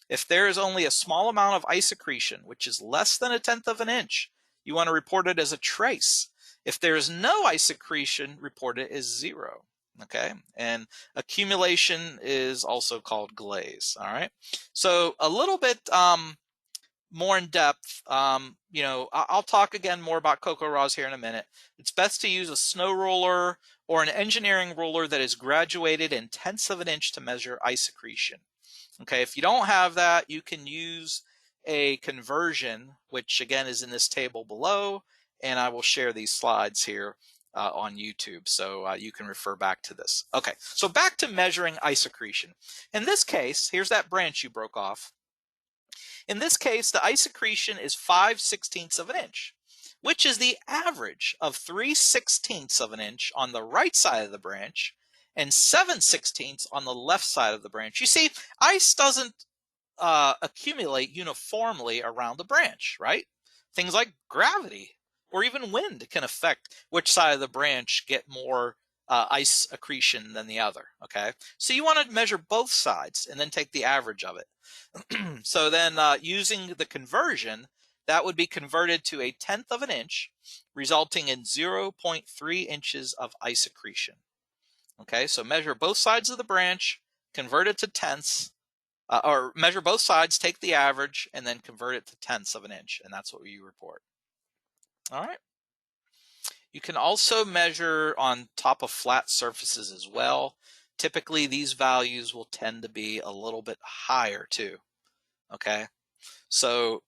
If there is only a small amount of ice accretion, which is less than a tenth of an inch, you want to report it as a trace. If there is no ice accretion, report it as 0. Okay, and accumulation is also called glaze. All right, so a little bit more in depth. I'll talk again more about CocoRoz here in a minute. It's best to use a snow ruler or an engineering ruler that is graduated in tenths of an inch to measure ice accretion. Okay, if you don't have that, you can use a conversion, which again is in this table below, and I will share these slides here on YouTube, so you can refer back to this. Okay, so back to measuring ice accretion. In this case, here's that branch you broke off. In this case, the ice accretion is 5/16 of an inch, which is the average of 3/16 of an inch on the right side of the branch and 7/16 on the left side of the branch. You see, ice doesn't accumulate uniformly around the branch, right? Things like gravity or even wind can affect which side of the branch get more ice accretion than the other, okay? So you want to measure both sides and then take the average of it. So then using the conversion, that would be converted to 1/10 of an inch, resulting in 0.3 inches of ice accretion. Okay, so measure both sides of the branch, convert it to tenths, or measure both sides, take the average, and then convert it to tenths of an inch, and that's what you report. All right. You can also measure on top of flat surfaces as well. Typically, these values will tend to be a little bit higher too. Okay, so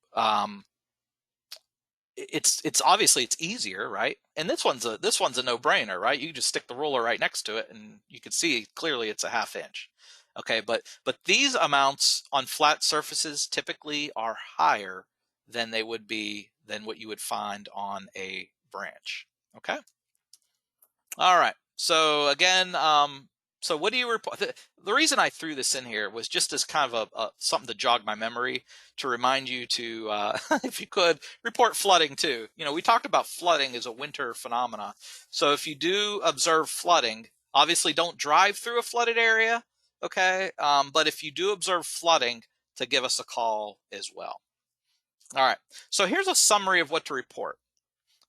it's obviously it's easier, right? And this one's a no-brainer, right? You just stick the ruler right next to it, and you can see clearly it's a 1/2 inch. Okay, but these amounts on flat surfaces typically are higher than they would be than what you would find on a branch. Okay. All right. So again, so what do you report? The reason I threw this in here was just as kind of a something to jog my memory, to remind you to, if you could, report flooding too. You know, we talked about flooding as a winter phenomena. So if you do observe flooding, obviously don't drive through a flooded area, okay? But if you do observe flooding, to give us a call as well. All right. So here's a summary of what to report.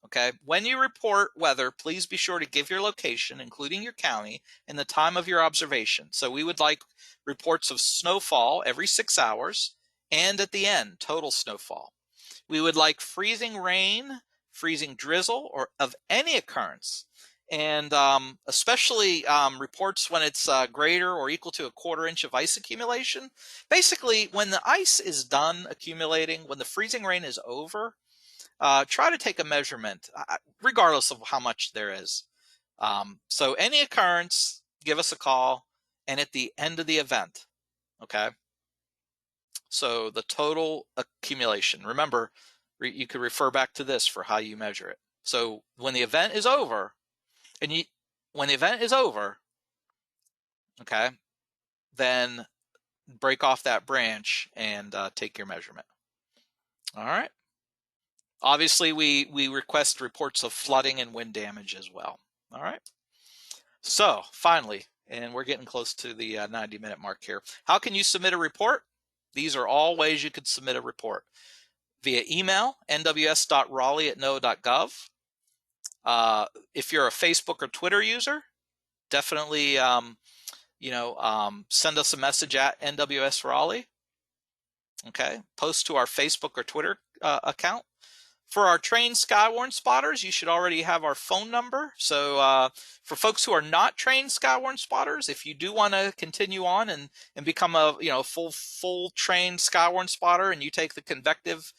Okay, when you report weather, please be sure to give your location, including your county, and the time of your observation. So we would like reports of snowfall every 6 hours, and at the end, total snowfall. We would like freezing rain, freezing drizzle, or of any occurrence, and especially reports when it's greater or equal to 1/4 inch of ice accumulation. Basically, when the ice is done accumulating, when the freezing rain is over, try to take a measurement, regardless of how much there is. So any occurrence, give us a call, and at the end of the event, okay? So the total accumulation. Remember, you could refer back to this for how you measure it. So when the event is over, when the event is over, okay, then break off that branch and take your measurement. All right. Obviously, we request reports of flooding and wind damage as well. All right. So finally, and we're getting close to the 90-minute mark here. How can you submit a report? These are all ways you could submit a report. Via email, nws.raleigh@noaa.gov. If you're a Facebook or Twitter user, definitely send us a message at NWS Raleigh. Okay, post to our Facebook or Twitter account. For our trained Skywarn spotters, you should already have our phone number. So for folks who are not trained Skywarn spotters, if you do want to continue on and become a full trained Skywarn spotter, and you take the convective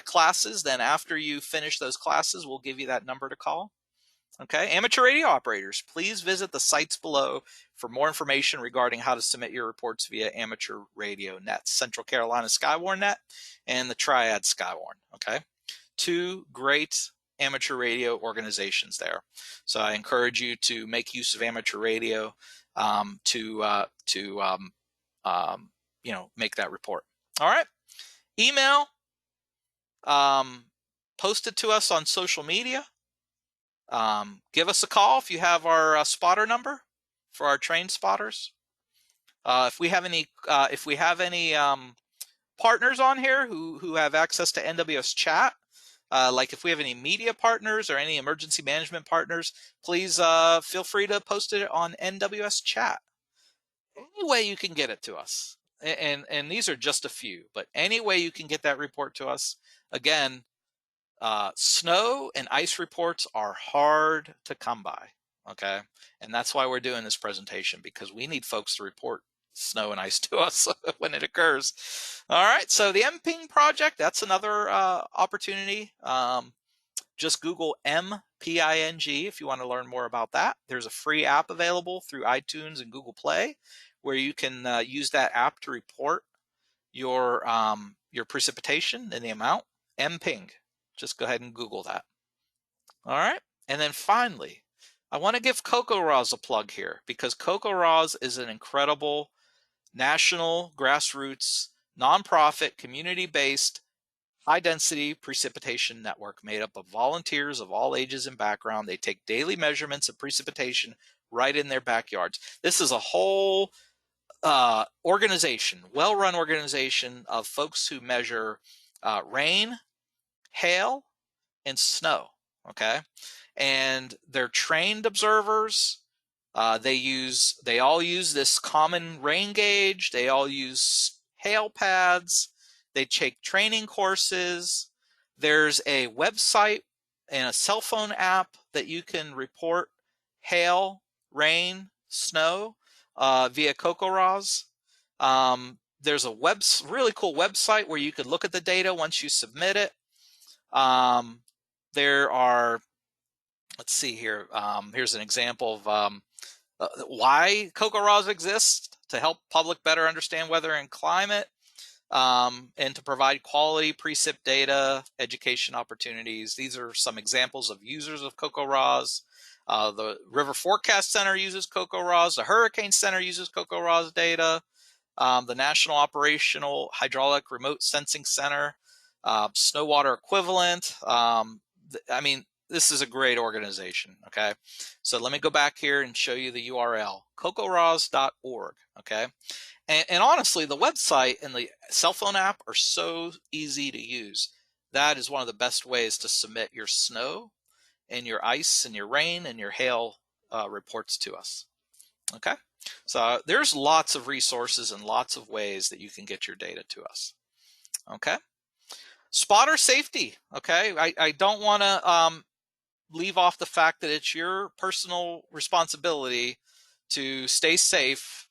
classes, then after you finish those classes, we'll give you that number to call. Okay, amateur radio operators, please visit the sites below for more information regarding how to submit your reports via amateur radio nets, Central Carolina Skywarn Net and the Triad Skywarn. Okay. 2 great amateur radio organizations there. So I encourage you to make use of amateur radio to make that report. All right. Email, post it to us on social media. Give us a call if you have our spotter number for our trained spotters. If we have any partners on here who have access to NWS Chat, like if we have any media partners or any emergency management partners, please feel free to post it on NWS Chat. Any way you can get it to us, and these are just a few, but any way you can get that report to us. Again, snow and ice reports are hard to come by, okay? And that's why we're doing this presentation, because we need folks to report snow and ice to us when it occurs. All right, so the MPing project, that's another opportunity. Just Google MPING if you want to learn more about that. There's a free app available through iTunes and Google Play where you can use that app to report your precipitation and the amount. MPing. Just go ahead and Google that. All right. And then finally, I want to give CocoRaws a plug here, because CocoRaws is an incredible national grassroots, nonprofit, community-based, high-density precipitation network made up of volunteers of all ages and background. They take daily measurements of precipitation right in their backyards. This is a whole organization, well-run organization of folks who measure rain, hail, and snow. Okay, and they're trained observers. They all use this common rain gauge. They all use hail pads. They take training courses. There's a website and a cell phone app that you can report hail, rain, snow via CocoRaws. There's a really cool website where you could look at the data once you submit it. There are, let's see here. Here's an example of why CocoRaws exists: to help public better understand weather and climate, and to provide quality precip data, education opportunities. These are some examples of users of CocoRaws. The River Forecast Center uses CocoRaws. The Hurricane Center uses CocoRaws data. The National Operational Hydraulic Remote Sensing Center, Snow Water Equivalent. I mean, this is a great organization, okay? So let me go back here and show you the URL, cocoraws.org, okay? And honestly, the website and the cell phone app are so easy to use. That is one of the best ways to submit your snow and your ice and your rain and your hail reports to us, okay? So there's lots of resources and lots of ways that you can get your data to us, okay? Spotter safety, okay? I don't want to leave off the fact that it's your personal responsibility to stay safe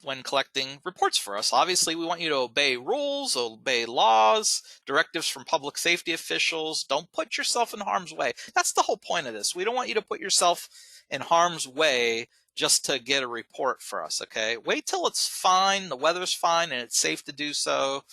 when collecting reports for us. Obviously, we want you to obey rules, obey laws, directives from public safety officials. Don't put yourself in harm's way. That's the whole point of this. We don't want you to put yourself in harm's way just to get a report for us, okay? Wait till it's fine, the weather's fine, and it's safe to do so.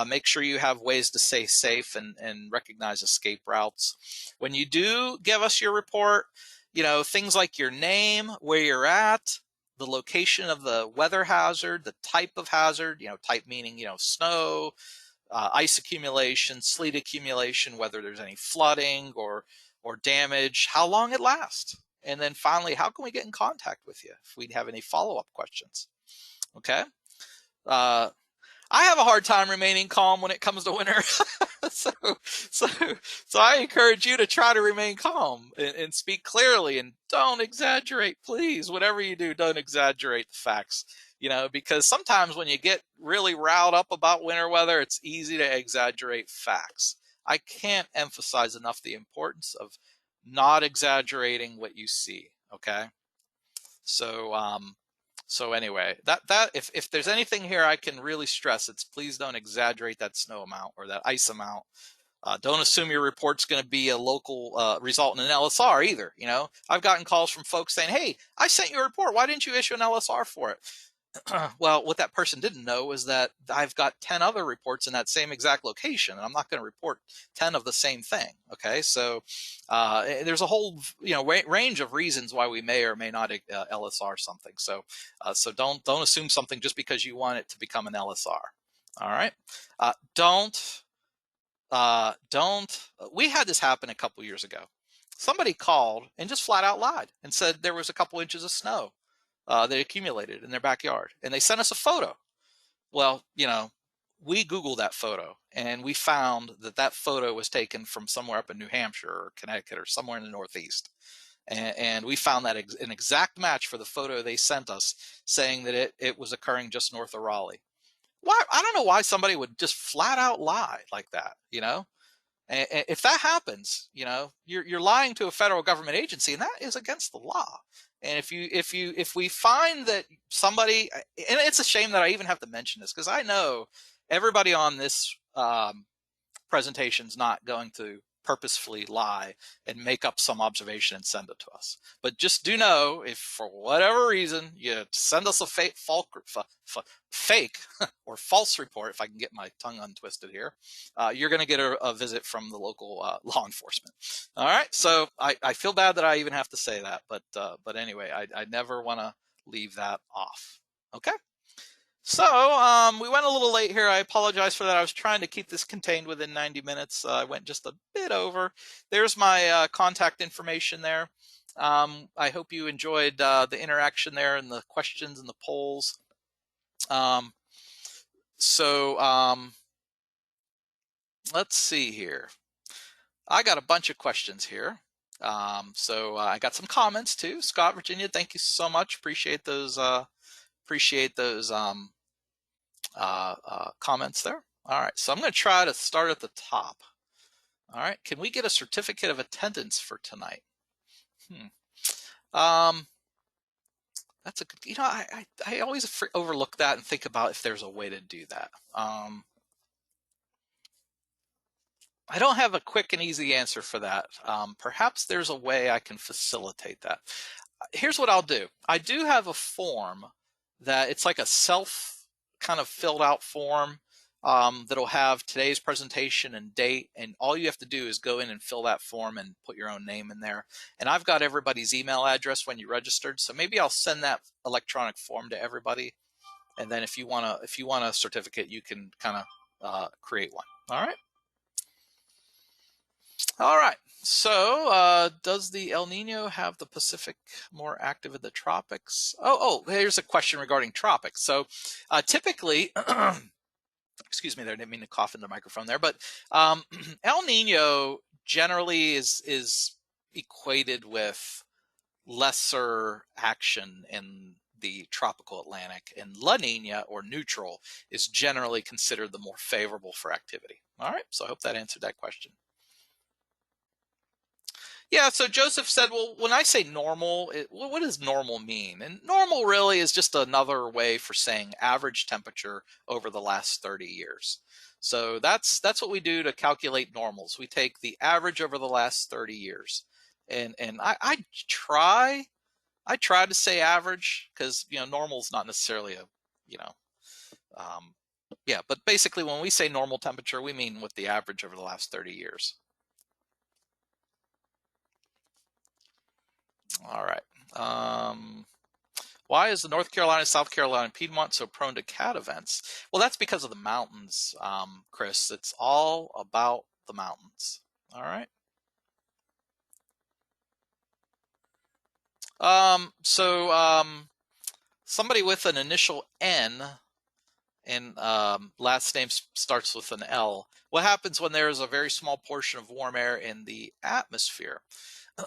Make sure you have ways to stay safe and recognize escape routes. When you do give us your report, you know, things like your name, where you're at, the location of the weather hazard, the type of hazard, you know, type meaning, you know, snow, ice accumulation, sleet accumulation, whether there's any flooding or damage, how long it lasts. And then finally, how can we get in contact with you if we have any follow-up questions? Okay. I have a hard time remaining calm when it comes to winter. so, so I encourage you to try to remain calm and speak clearly, and don't exaggerate, please. Whatever you do, don't exaggerate the facts, you know, because sometimes when you get really riled up about winter weather, it's easy to exaggerate facts. I can't emphasize enough the importance of not exaggerating what you see, okay? So anyway, if there's anything here I can really stress, it's please don't exaggerate that snow amount or that ice amount. Don't assume your report's going to be a local result in an LSR either. You know, I've gotten calls from folks saying, "Hey, I sent you a report. Why didn't you issue an LSR for it?" Well, what that person didn't know is that I've got 10 other reports in that same exact location, and I'm not going to report 10 of the same thing. Okay, so there's a whole range of reasons why we may or may not LSR something. So so don't assume something just because you want it to become an LSR. All right, don't. We had this happen a couple years ago. Somebody called and just flat out lied and said there was a couple inches of snow that accumulated in their backyard, and they sent us a photo. Well, you know, we Googled that photo, and we found that that photo was taken from somewhere up in New Hampshire or Connecticut or somewhere in the Northeast. And we found that an exact match for the photo they sent us, saying that it was occurring just north of Raleigh. Why? I don't know why somebody would just flat out lie like that, you know? And if that happens, you know, you're lying to a federal government agency, and that is against the law. And if we find that somebody, and it's a shame that I even have to mention this, because I know everybody on this presentation is not going to purposefully lie and make up some observation and send it to us. But just do know, if for whatever reason you send us a fake or false report, if I can get my tongue untwisted here, you're going to get a visit from the local law enforcement. All right, so I feel bad that I even have to say that, but anyway, I never want to leave that off. Okay. So we went a little late here. I apologize for that. I was trying to keep this contained within 90 minutes. I went just a bit over. There's my contact information there. I hope you enjoyed the interaction there and the questions and the polls. Um, so let's see here. I got a bunch of questions here. So I got some comments too. Scott, Virginia, thank you so much. Appreciate those. Comments there. All right, so I'm going to try to start at the top. All right, can we get a certificate of attendance for tonight? That's a good. I always overlook that and think about if there's a way to do that. I don't have a quick and easy answer for that. Perhaps there's a way I can facilitate that. Here's what I'll do. I do have a form that it's like a self kind of filled out form that'll have today's presentation and date, and all you have to do is go in and fill that form and put your own name in there. And I've got everybody's email address when you registered, so maybe I'll send that electronic form to everybody, and then if you want a certificate, you can kind of create one. All right. All right. So, does the El Nino have the Pacific more active in the tropics? Here's a question regarding tropics. So, typically, excuse me, there, I didn't mean to cough in the microphone there, but El Nino generally is equated with lesser action in the tropical Atlantic, and La Nina, or neutral, is generally considered the more favorable for activity. All right. So I hope that answered that question. Yeah, so Joseph said, well, when I say normal, what does normal mean? And normal really is just another way for saying average temperature over the last 30 years. So that's what we do to calculate normals. We take the average over the last 30 years. And I try to say average because, normal is not necessarily yeah, but basically when we say normal temperature, we mean what the average over the last 30 years. All right. Why is the North Carolina, South Carolina, and Piedmont so prone to cat events? Well, that's because of the mountains, Chris. It's all about the mountains. All right. Somebody with an initial N and last name starts with an L. What happens when there is a very small portion of warm air in the atmosphere?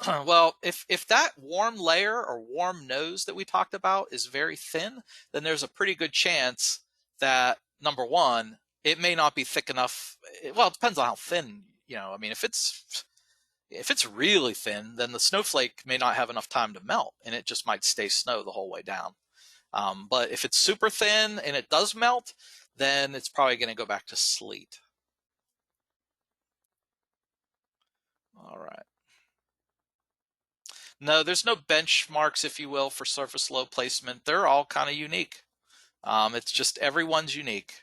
Well, if that warm layer or warm nose that we talked about is very thin, then there's a pretty good chance that, number one, it may not be thick enough. Well, it depends on how thin, I mean, if it's really thin, then the snowflake may not have enough time to melt, and it just might stay snow the whole way down. But if it's super thin and it does melt, then it's probably going to go back to sleet. All right. No, there's no benchmarks, if you will, for surface low placement. They're all kind of unique. It's just everyone's unique.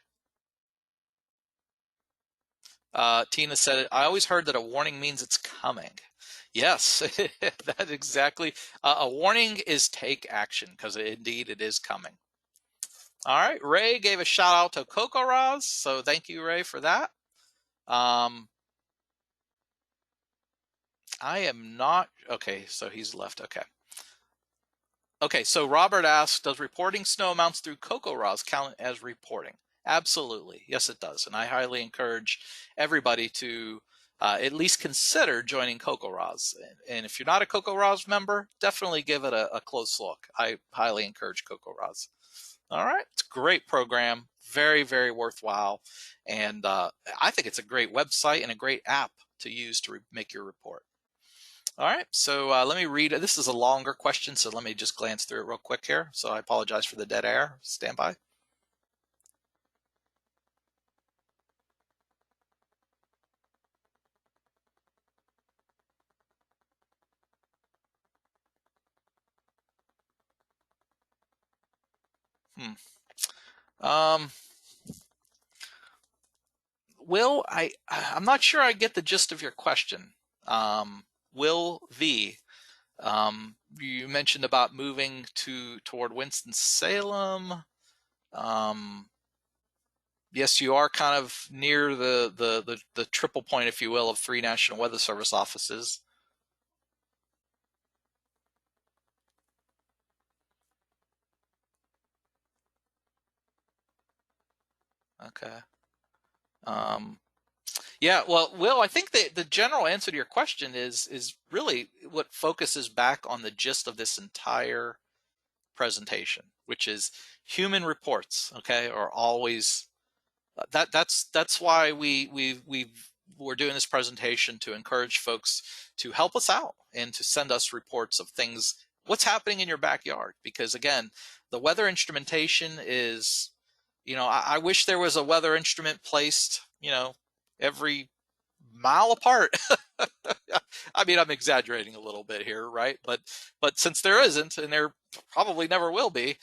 Tina said, I always heard that a warning means it's coming. Yes, that's exactly. A warning is take action, because indeed it is coming. All right, Ray gave a shout out to Coco Roz, so thank you, Ray, for that. I am not, okay, so he's left, okay. Okay, so Robert asked, does reporting snow amounts through Coco Roz count as reporting? Absolutely, yes it does, and I highly encourage everybody to at least consider joining Coco Roz. And if you're not a Coco Roz member, definitely give it a close look. I highly encourage Coco Roz. All right, it's a great program, very, very worthwhile, and I think it's a great website and a great app to use to make your report. All right, so let me read. This is a longer question, so let me just glance through it real quick here. So I apologize for the dead air. Stand by. Um, Will, I'm not sure I get the gist of your question. Will V, you mentioned about moving toward Winston-Salem. Yes, you are kind of near the triple point, if you will, of 3 National Weather Service offices. Okay. Um, yeah. Well, Will, I think the general answer to your question is really what focuses back on the gist of this entire presentation, which is human reports. Okay, are always that's why we're doing this presentation, to encourage folks to help us out and to send us reports of things, what's happening in your backyard. Because again, the weather instrumentation is, I wish there was a weather instrument placed, every mile apart. I mean, I'm exaggerating a little bit here, right? But since there isn't, and there probably never will be,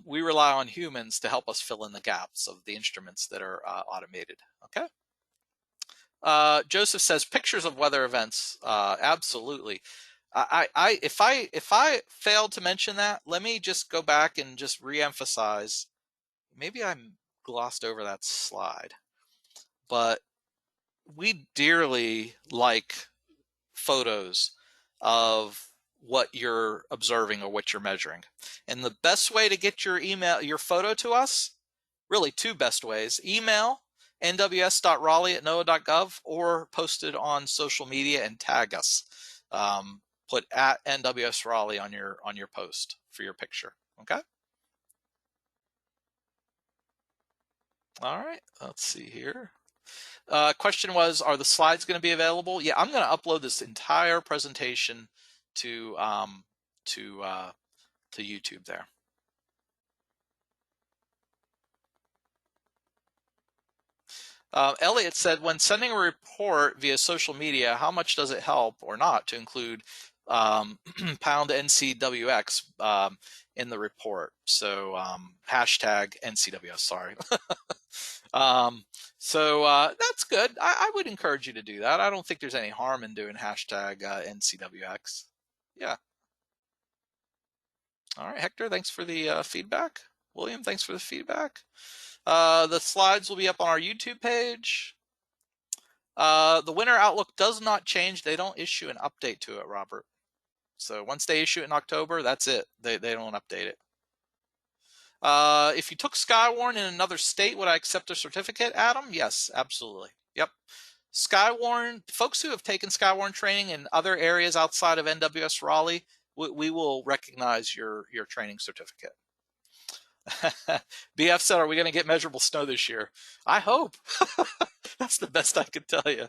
we rely on humans to help us fill in the gaps of the instruments that are automated. Okay. Joseph says pictures of weather events. Absolutely. If I failed to mention that, let me just go back and just reemphasize. Maybe I glossed over that slide, but we dearly like photos of what you're observing or what you're measuring. And the best way to get your photo to us, really two best ways: email nws.raleigh@noaa.gov, or post it on social media and tag us. Put at NWS Raleigh on your post for your picture. Okay. All right. Let's see here. Question was, are the slides going to be available? Yeah, I'm going to upload this entire presentation to to uh, to YouTube there. Elliot said, when sending a report via social media, how much does it help or not to include pound NCWX in the report? So hashtag NCWS, sorry. That's good. I would encourage you to do that. I don't think there's any harm in doing hashtag NCWX. Yeah. All right, Hector, thanks for the feedback. William, thanks for the feedback. The slides will be up on our YouTube page. The winter outlook does not change. They don't issue an update to it, Robert. So once they issue it in October, that's it. They don't update it. If you took Skywarn in another state, would I accept a certificate, Adam? Yes, absolutely. Yep. Skywarn, folks who have taken Skywarn training in other areas outside of NWS Raleigh, we will recognize your training certificate. BF said, are we going to get measurable snow this year? I hope. That's the best I could tell you.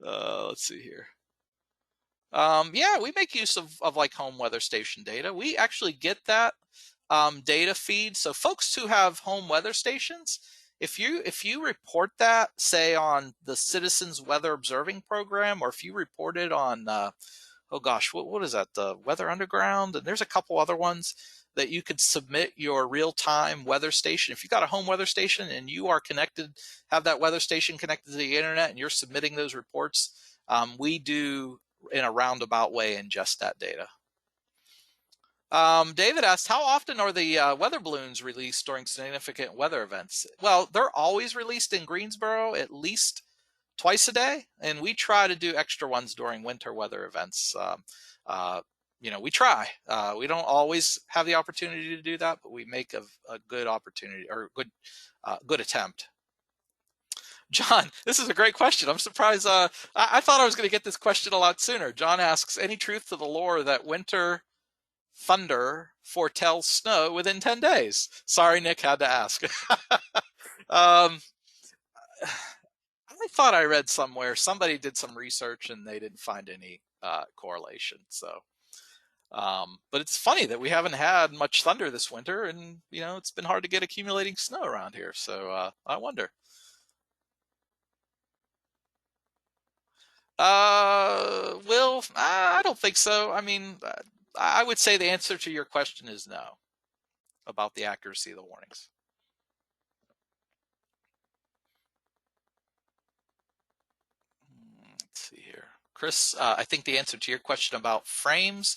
Let's see here. Yeah, we make use of like home weather station data. We actually get that data feed. So folks who have home weather stations, if you report that, say on the Citizens Weather Observing Program, or if you report it on oh gosh, what is that? The Weather Underground, and there's a couple other ones that you could submit your real-time weather station. If you got a home weather station and you are connected, have that weather station connected to the internet, and you're submitting those reports, we do in a roundabout way ingest that data. David asked, how often are the weather balloons released during significant weather events? Well, they're always released in Greensboro at least twice a day, and we try to do extra ones during winter weather events. We try. We don't always have the opportunity to do that, but we make a good opportunity, or good attempt. John, this is a great question. I'm surprised. I thought I was going to get this question a lot sooner. John asks, any truth to the lore that winter thunder foretells snow within 10 days? Sorry, Nick, had to ask. um, I thought I read somewhere, somebody did some research and they didn't find any correlation. So, but it's funny that we haven't had much thunder this winter, and it's been hard to get accumulating snow around here. So I wonder. Will, I don't think so. I mean, I would say the answer to your question is no, about the accuracy of the warnings. Let's see here. Chris, I think the answer to your question about frames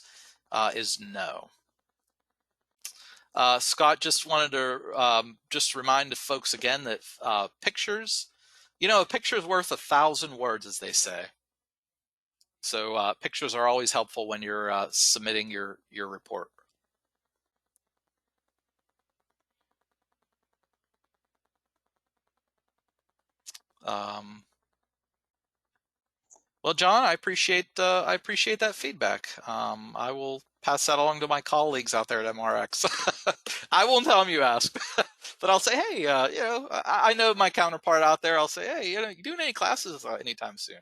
is no. Scott just wanted to just remind the folks again that pictures, a picture is worth 1,000 words, as they say. So pictures are always helpful when you're submitting your report. Um, well, John, I appreciate that feedback. I will pass that along to my colleagues out there at MRX. I won't tell them you asked, but I'll say, hey, I know my counterpart out there. I'll say, hey, you doing any classes anytime soon?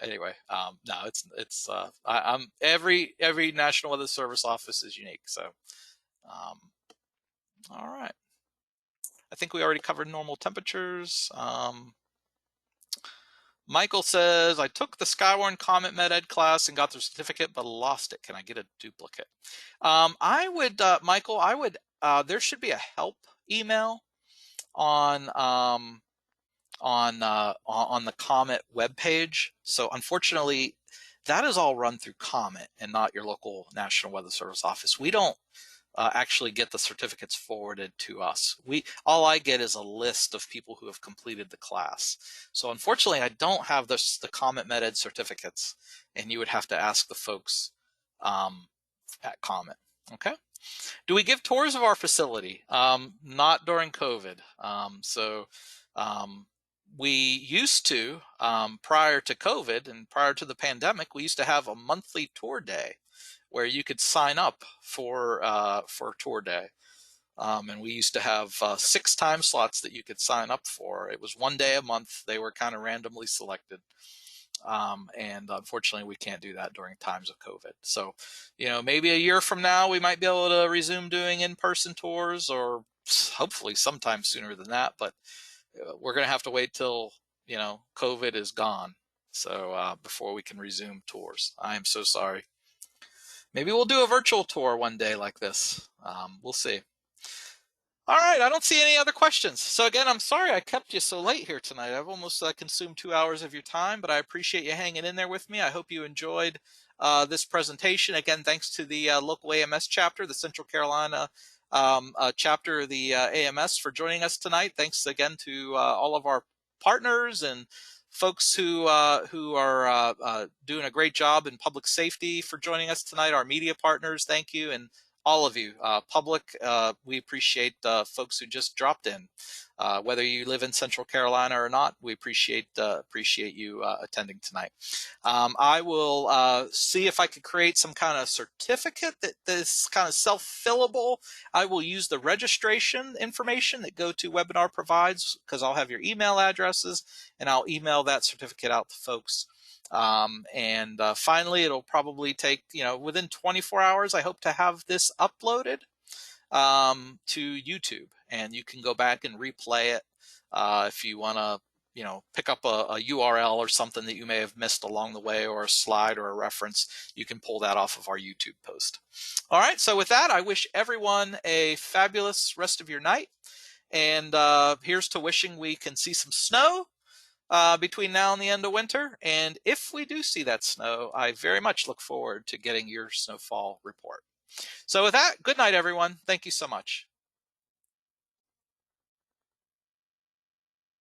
Anyway, no, I'm every National Weather Service office is unique. So, um, all right. I think we already covered normal temperatures. Michael says, I took the Skywarn Comet Med Ed class and got the certificate, but lost it. Can I get a duplicate? I would, Michael, there should be a help email on, on the Comet webpage. So unfortunately, that is all run through Comet and not your local National Weather Service office. We don't actually get the certificates forwarded to us. All I get is a list of people who have completed the class. So unfortunately, I don't have the Comet Med-Ed certificates, and you would have to ask the folks at Comet. Okay. Do we give tours of our facility? Not during COVID. We used to, prior to COVID and prior to the pandemic, we used to have a monthly tour day where you could sign up for tour day. And we used to have 6 time slots that you could sign up for. It was one day a month. They were kind of randomly selected. And unfortunately, we can't do that during times of COVID. So, maybe a year from now, we might be able to resume doing in-person tours, or hopefully sometime sooner than that. But we're going to have to wait till, COVID is gone. So before we can resume tours. I am so sorry. Maybe we'll do a virtual tour one day like this. We'll see. All right, I don't see any other questions. So again, I'm sorry I kept you so late here tonight. I've almost consumed 2 hours of your time, but I appreciate you hanging in there with me. I hope you enjoyed this presentation. Again, thanks to the local AMS chapter, the Central Carolina chapter of the AMS, for joining us tonight. Thanks again to all of our partners and folks who are doing a great job in public safety for joining us tonight. Our media partners, thank you, and all of you, public, we appreciate folks who just dropped in. Whether you live in Central Carolina or not, we appreciate you attending tonight. I will see if I could create some kind of certificate that is kind of self-fillable. I will use the registration information that GoToWebinar provides, because I'll have your email addresses, and I'll email that certificate out to folks. Finally, it'll probably take, within 24 hours, I hope to have this uploaded to YouTube, and you can go back and replay it if you want to, pick up a URL or something that you may have missed along the way, or a slide or a reference. You can pull that off of our YouTube post. All right, so with that, I wish everyone a fabulous rest of your night, and here's to wishing we can see some snow between now and the end of winter. And if we do see that snow, I very much look forward to getting your snowfall report. So with that, good night, everyone. Thank you so much.